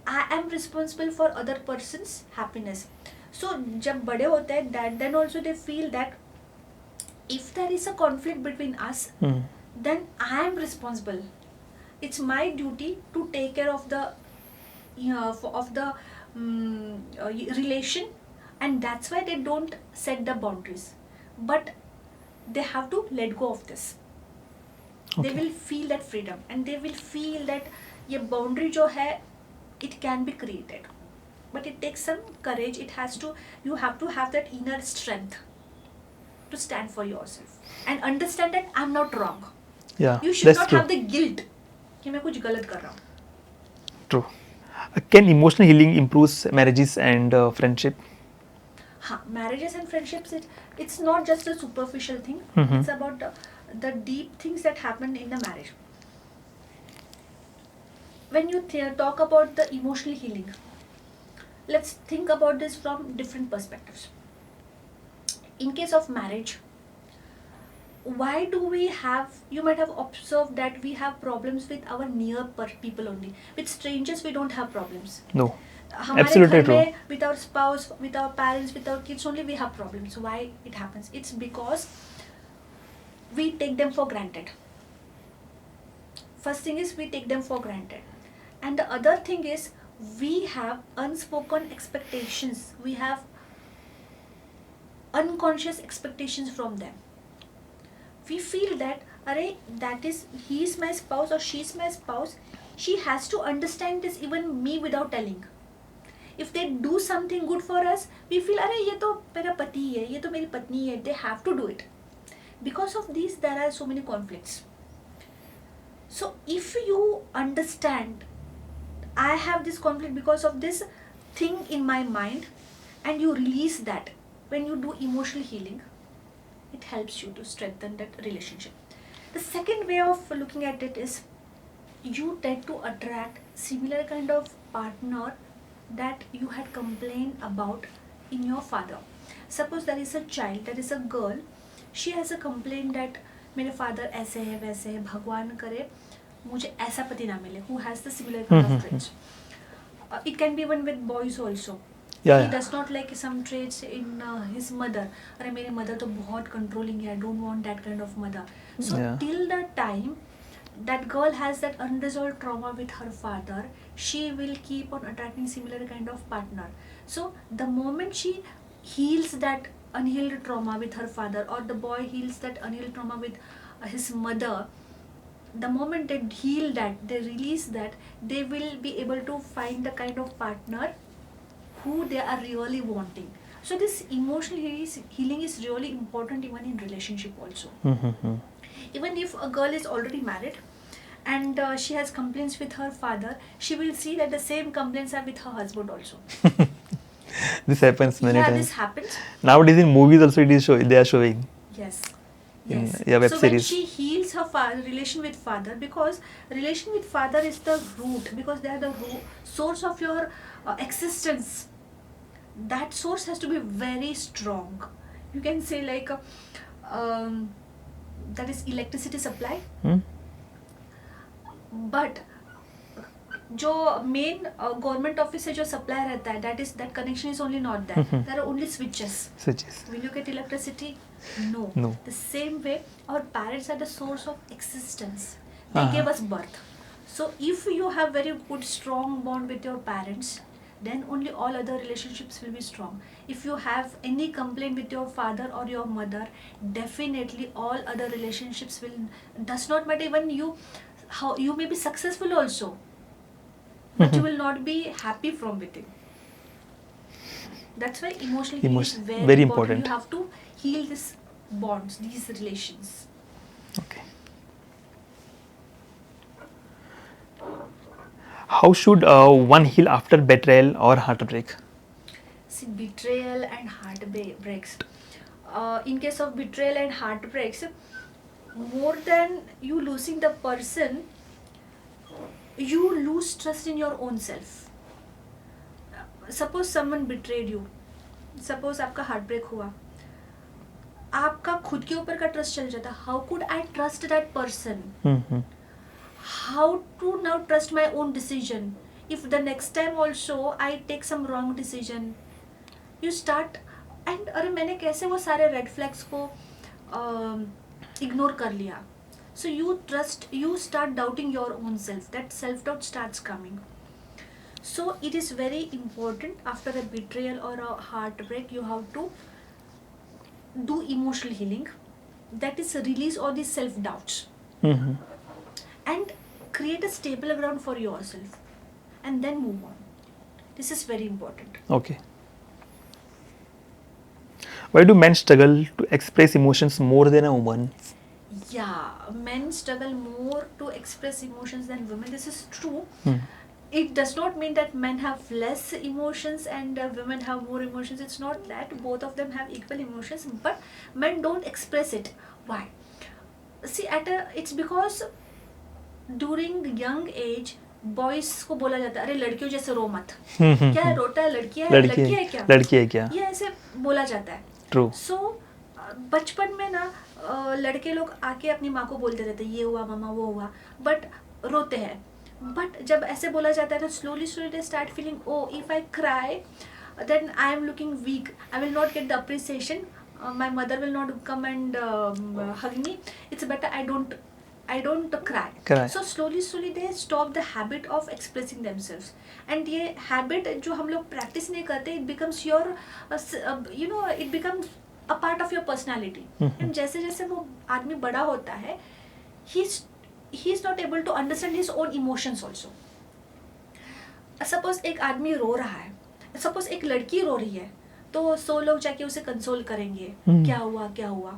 I am responsible for other person's happiness. So जब बड़े होते हैं that then also they feel that if there is a conflict between us, then I am responsible. It's my duty to take care of the relation, and that's why they don't set the boundaries. But they have to let go of this. They will feel that freedom, and they will feel that ये boundary जो है it can be created, but it takes some courage. You have to have that inner strength to stand for yourself and understand that I'm not wrong. Yeah, You should that's not true. have the guilt कि मैं कुछ गलत कर रहा हूँ. True. Can emotional healing improve marriages and friendship? हाँ, marriages and friendships, it's not just a superficial thing. It's about the deep things that happen in the marriage. When you talk about the emotional healing, let's think about this from different perspectives. In case of marriage, why do we have, you might have observed that we have problems with our near people only. With strangers we don't have problems. No. हमारे Absolutely घर true. में with our spouse, with our parents, with our kids only we have problems. Why it happens? It's because we take them for granted. First thing is we take them for granted, and the other thing is we have unspoken expectations. We have unconscious expectations from them. We feel that he is my spouse or she is my spouse, she has to understand this even me without telling. If they do something good for us, we feel ये तो मेरा पति है, ये तो मेरी पत्नी है, they have to do it. Because of these there are so many conflicts. So if you understand I have this conflict because of this thing in my mind, and you release that, when you do emotional healing, it helps you to strengthen that relationship. The second way of looking at it is you tend to attract similar kind of partner that you had complained about in your father. Suppose there is a child, there is a girl, she has a complaint that मेरे father ऐसे है वैसे है, भगवान करे मुझे ऐसा पति ना मिले, who has the similar kind of traits. It can be even with boys also. Yeah, he yeah. does not like some traits in his mother. अरे मेरी mother तो बहुत controlling है, I don't want that kind of mother. So Yeah. till the time that girl has that unresolved trauma with her father, she will keep on attracting similar kind of partner. So the moment she heals that unhealed trauma with her father, or the boy heals that unhealed trauma with his mother, the moment they heal that, they release that, they will be able to find the kind of partner who they are really wanting. So this emotional healing is really important even in relationship also. Mm-hmm. Even if a girl is already married and she has complaints with her father, she will see that the same complaints are with her husband also. This happens many Yeah, times. this happens. Nowadays in movies also it is they are showing Yes. in Yes. web So when series. she heals her relation with father, because relation with father is the root, because they are the source of your existence. That source has to be very strong. You can say like um, that is electricity supply, Hmm? but जो main government office से जो supply रहता है, that is that connection is only not that, there are only switches. Switches. Will you get electricity? No. No. The same way, our parents are the source of existence. They gave us birth. So if you have very good strong bond with your parents, then only all other relationships will be strong. If you have any complaint with your father or your mother, definitely all other relationships will, does not matter even you, how you may be successful also, but you will not be happy from within. That's why emotional healing is very, Very important. important. You have to heal these bonds, these relations. Okay. How should one heal after betrayal or heartbreak? See, betrayal and heartbreaks. In case of betrayal and heartbreaks, more than you losing the person, you lose trust in your own self. Suppose someone betrayed you. Suppose आपका heartbreak हुआ, आपका खुद के ऊपर का trust चल जाता. How could I trust that person? Mm-hmm. How to now trust my own decision if the next time also I take some wrong decision? You start, and अरे मैंने कैसे वो सारे रेड फ्लैग्स को इग्नोर कर लिया? So you start doubting your own self. That self doubt starts coming. So it is very important, after a betrayal or a heartbreak, you have to do emotional healing. That is release all these self doubts Mm-hmm. and create a stable ground for yourself, and then move on. This is very important. Okay. Why do men struggle to express emotions more than a woman? Yeah, men struggle more to express emotions than women. This is true. Hmm. It does not mean that men have less emotions and women have more emotions. It's not that. Both of them have equal emotions, but men don't express it. Why? See, it's because during young age, boys को बोला जाता है, अरे लड़कियों जैसे रो मत. क्या है, रोता है, लड़की है, लड़की है क्या, लड़की है क्या, ये ऐसे बोला जाता है. ट्रू. सो बचपन में ना लड़के लोग आके अपनी माँ को बोलते रहते हैं, ये हुआ मामा, वो हुआ, बट रोते हैं. बट जब ऐसे बोला जाता है ना, slowly slowly they start feeling, oh if I cry then I am looking weak, I will not get the appreciation, my mother will not come and hug me, it's better I don't cry. So slowly they stop the habit of expressing themselves, and ये habit जो हम लोग practice नहीं करते, it becomes your it becomes a part of your personality. And जैसे जैसे वो आदमी बड़ा होता है, he's not able to understand his own emotions also. Suppose एक आदमी रो रहा है, सपोज एक लड़की रो रही है, तो 100 लोग जाके उसे कंसोल करेंगे, क्या हुआ.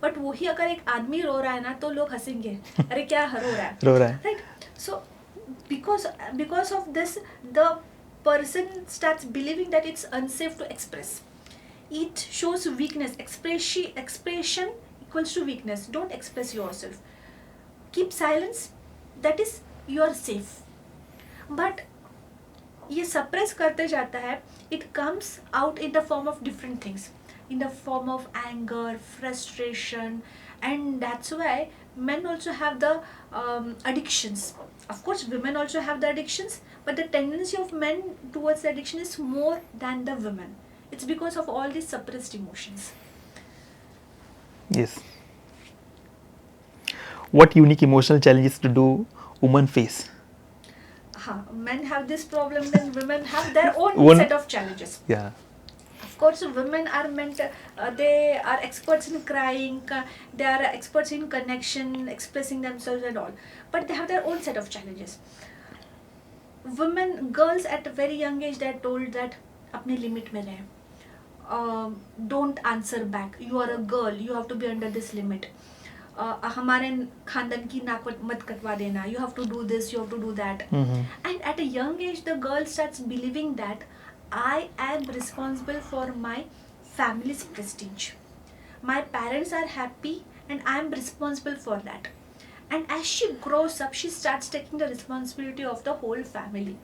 बट वही अगर एक आदमी रो रहा है ना, तो लोग हंसेंगे, अरे क्या रो रहा है, right. So because of this the person starts believing that it's unsafe to express. It shows weakness. Expression equals to weakness. Don't express yourself. Keep silence. That is, you are safe. But ये suppress करते जाता है, it comes out in the form of different things, in the form of anger, frustration, and that's why men also have the addictions. Of course women also have the addictions, but the tendency of men towards the addiction is more than the women. It's because of all these suppressed emotions. Yes. What unique emotional challenges do women face? Men have this problem, then women have their own One, set of challenges. yeah. Of course, women are meant, they are experts in crying, they are experts in connection, expressing themselves and all. But they have their own set of challenges. Women, girls at a very young age, they are told that अपने limit में रहे. Don't answer back. You are a girl. You have to be under this limit. हमारे खानदान की नाक मत कटवा देना. You have to do this. You have to do that. Mm-hmm. And at a young age, the girl starts believing that I am responsible for my family's prestige. My parents are happy, and I am responsible for that. And as she grows up, she starts taking the responsibility of the whole family.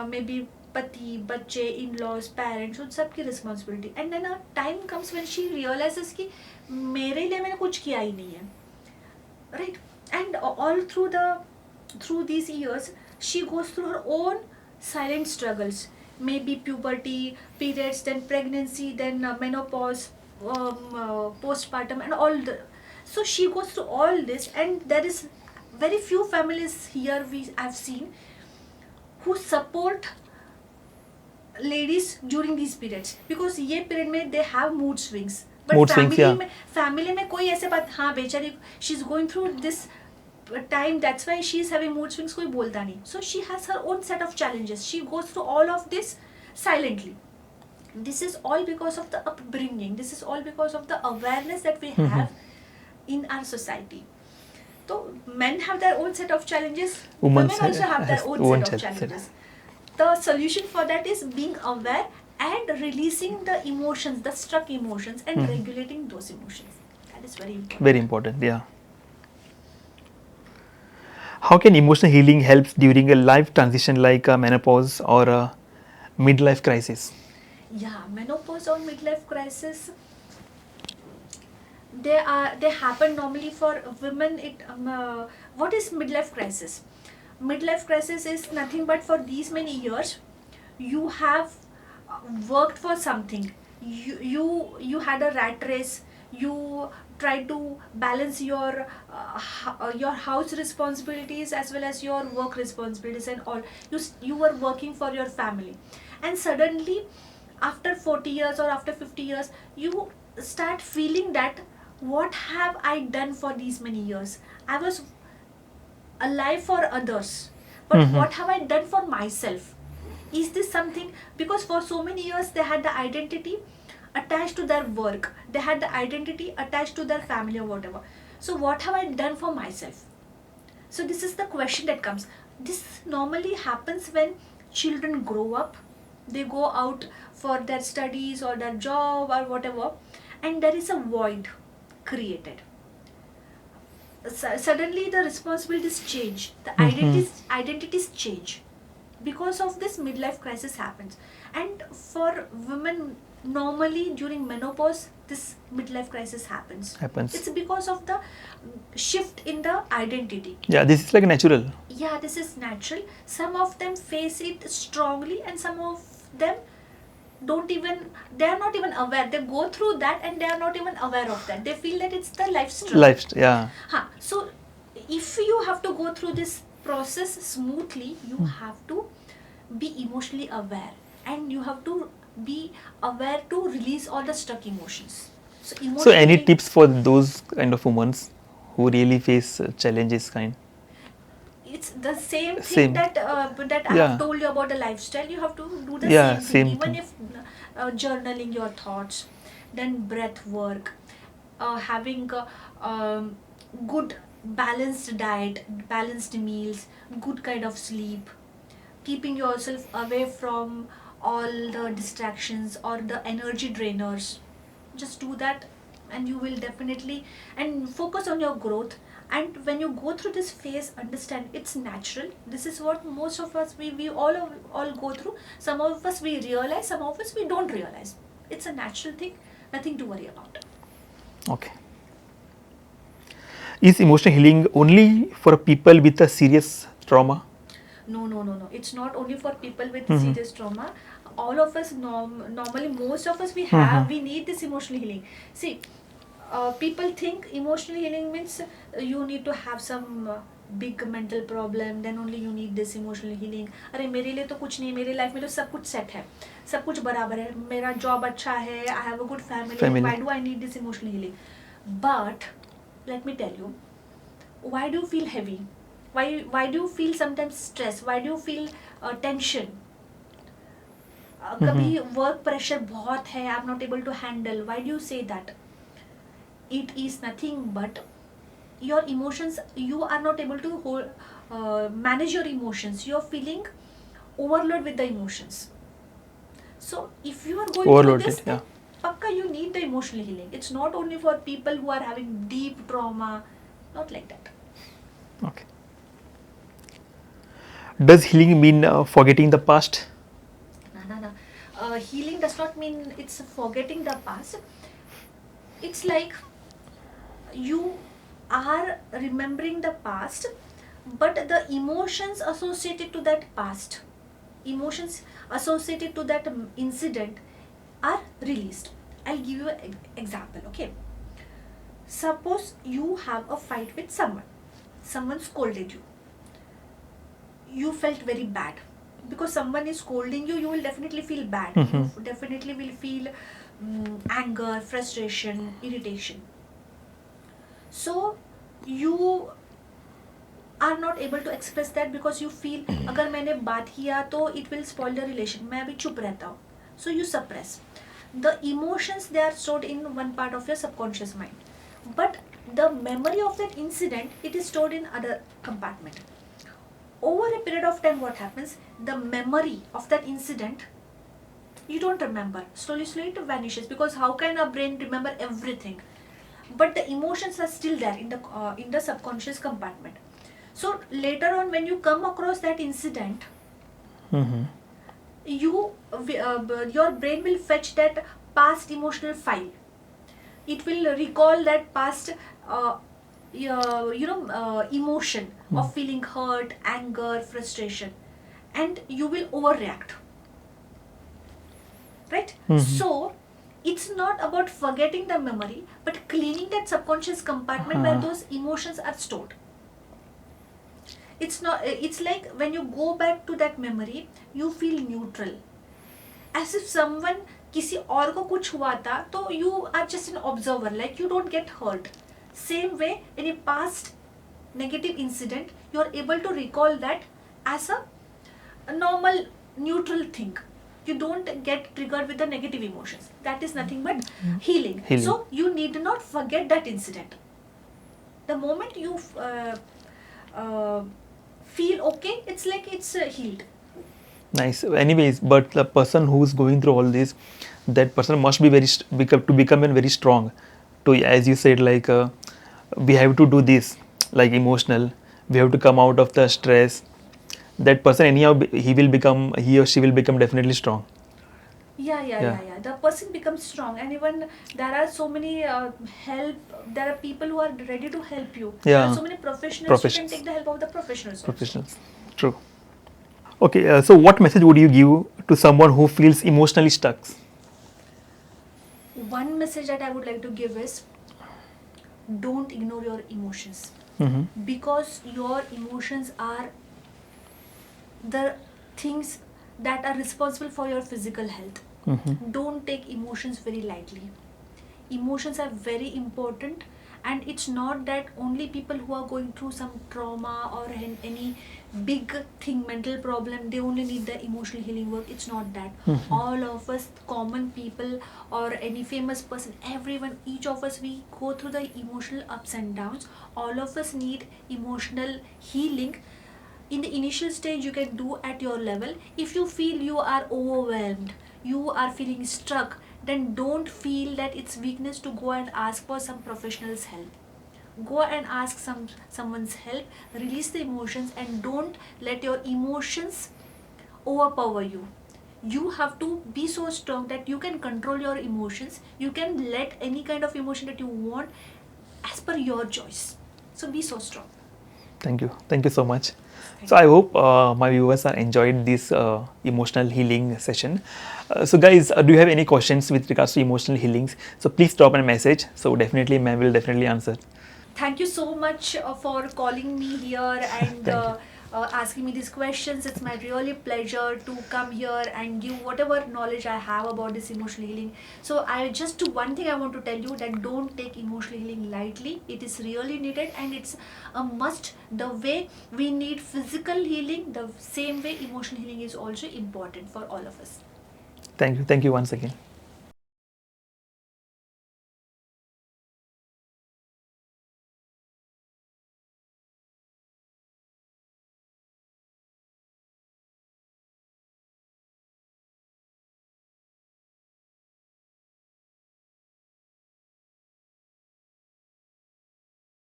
Maybe पति, बच्चे, in-laws, parents, उन सब की responsibility. And then a time comes when she realizes कि मेरे लिए मैंने कुछ किया ही नहीं है, right? And all through these years, she goes through her own silent struggles. Maybe puberty, periods, then pregnancy, then menopause, postpartum, and all the. So she goes through all this, and there is very few families here I've seen who support ladies during these periods, because ये period में they have mood swings. But Mood swings, yeah. family में कोई ऐसे बात, हाँ बेचारी she's going through this time, that's why she's having mood swings, कोई बोलता नहीं. So she has her own set of challenges. She goes through all of this silently. This is all because of the upbringing. This is all because of the awareness that we have in our society. So men have their own set of challenges. Women also have their own set of challenges. The solution for that is being aware and releasing the emotions, the stuck emotions, and regulating those emotions. That is very important. Very important, yeah. How can emotional healing help during a life transition like a menopause or a midlife crisis? Yeah, menopause or midlife crisis, they happen normally for women. What is midlife crisis? Midlife crisis is nothing but for these many years you have worked for something. You had a rat race. You tried to balance your house responsibilities as well as your work responsibilities and all. You were working for your family, and suddenly after 40 years or after 50 years you start feeling that what have I done for these many years? I was alive for others, but what have I done for myself? Is this something, because for so many years they had the identity attached to their work, they had the identity attached to their family or whatever. So what have I done for myself? So this is the question that comes. This normally happens when children grow up, they go out for their studies or their job or whatever, and there is a void created. Suddenly the responsibilities change, the identities change. Because of this, midlife crisis happens. And for women, normally during menopause, this midlife crisis happens. It's because of the shift in the identity. Yeah, this is like natural. Yeah, this is natural. Some of them face it strongly, and some of them they are not even aware. They go through that and they are not even aware of that. They feel that it's the lifestyle. Yeah. So if you have to go through this process smoothly, you have to be emotionally aware, and you have to be aware to release all the stuck emotions. So any tips for those kind of women who really face challenges kind? It's the same thing that I have told you about the lifestyle. You have to do the same thing. Even if journaling your thoughts, then breath work, having good balanced diet, balanced meals, good kind of sleep, keeping yourself away from all the distractions or the energy drainers. Just do that, and you will definitely, and focus on your growth. And when you go through this phase, understand it's natural. This is what most of us, we all go through. Some of us we realize, some of us we don't realize. It's a natural thing, nothing to worry about. Okay. Is emotional healing only for people with a serious trauma? No. It's not only for people with serious trauma. All of us, normally, most of us, we need this emotional healing. See, People think emotional healing means you need to have some big mental problem, then only you need this emotional healing. अरे मेरे लिए तो कुछ नहीं, मेरी life में तो सब कुछ सेट है, सब कुछ बराबर है, मेरा जॉब अच्छा है, I have a good family, why do I need this emotional healing? But let me tell you, why do you feel heavy? Why do you feel sometimes stress? Why do you feel tension? कभी work pressure बहुत है, I am not able to handle, why do you say that? it is nothing but your emotions. You are not able to manage your emotions. You are feeling overload with the emotions. So if you are going Overloaded, through this, yeah. pakka you need the emotional healing. It's not only for people who are having deep trauma, not like that. Okay. Does healing mean forgetting the past? No. Healing does not mean it's forgetting the past. It's like you are remembering the past, but the emotions associated to that past, emotions associated to that incident are released. I'll give you an example, okay? Suppose you have a fight with someone scolded you, you felt very bad. Because someone is scolding you, you will definitely feel bad. You definitely will feel anger, frustration, irritation. So you are not able to express that because you feel अगर मैंने बात किया तो it will spoil the relation, मैं अभी चुप रहता हूँ. So you suppress. The emotions, they are stored in one part of your subconscious mind. But the memory of that incident, it is stored in other compartment. Over a period of time, what happens? The memory of that incident, you don't remember. Slowly it vanishes, because how can a brain remember everything? But the emotions are still there in the subconscious compartment. So later on, when you come across that incident, your brain will fetch that past emotional file. It will recall that past emotion of feeling hurt, anger, frustration, and you will overreact, right? So it's not about forgetting the memory, but cleaning that subconscious compartment where those emotions are stored. It's like when you go back to that memory, you feel neutral, as if someone किसी और को कुछ हुआ था, तो you are just an observer, like you don't get hurt. Same way, in a past negative incident, you are able to recall that as a normal neutral thing. You don't get triggered with the negative emotions. That is nothing but healing. So you need not forget that incident. The moment you feel okay, it's like it's healed. Nice. Anyways, but the person who is going through all this, that person must be become very strong. To, as you said, like we have to do this, like emotional. We have to come out of the stress. That person anyhow he or she will become definitely strong. Yeah. The person becomes strong, and even there are so many there are people who are ready to help you. There are so many professionals. You can take the help of the professionals. Professionals. True. Okay, so what message would you give to someone who feels emotionally stuck? One message that I would like to give is, don't ignore your emotions. Because your emotions are the things that are responsible for your physical health. Don't take emotions very lightly. Emotions are very important, and it's not that only people who are going through some trauma or any big thing, mental problem, they only need the emotional healing work. It's not that. All of us, common people or any famous person, everyone, each of us, we go through the emotional ups and downs. All of us need emotional healing. In the initial stage, you can do at your level. If you feel you are overwhelmed, you are feeling stuck, then don't feel that it's weakness to go and ask for some professional's help. Go and ask someone's help, release the emotions, and don't let your emotions overpower you. You have to be so strong that you can control your emotions. You can let any kind of emotion that you want as per your choice. So be so strong. Thank you so much. So I hope my viewers are enjoyed this emotional healing session. So guys, do you have any questions with regards to emotional healings? So please drop a message. So definitely, ma'am will definitely answer. Thank you so much for calling me here and Thank you. asking me these questions. It's my really pleasure to come here and give whatever knowledge I have about this emotional healing. So I just one thing I want to tell you, that don't take emotional healing lightly. It is really needed and it's a must. The way we need physical healing, the same way emotional healing is also important for all of us. Thank you. Thank you once again.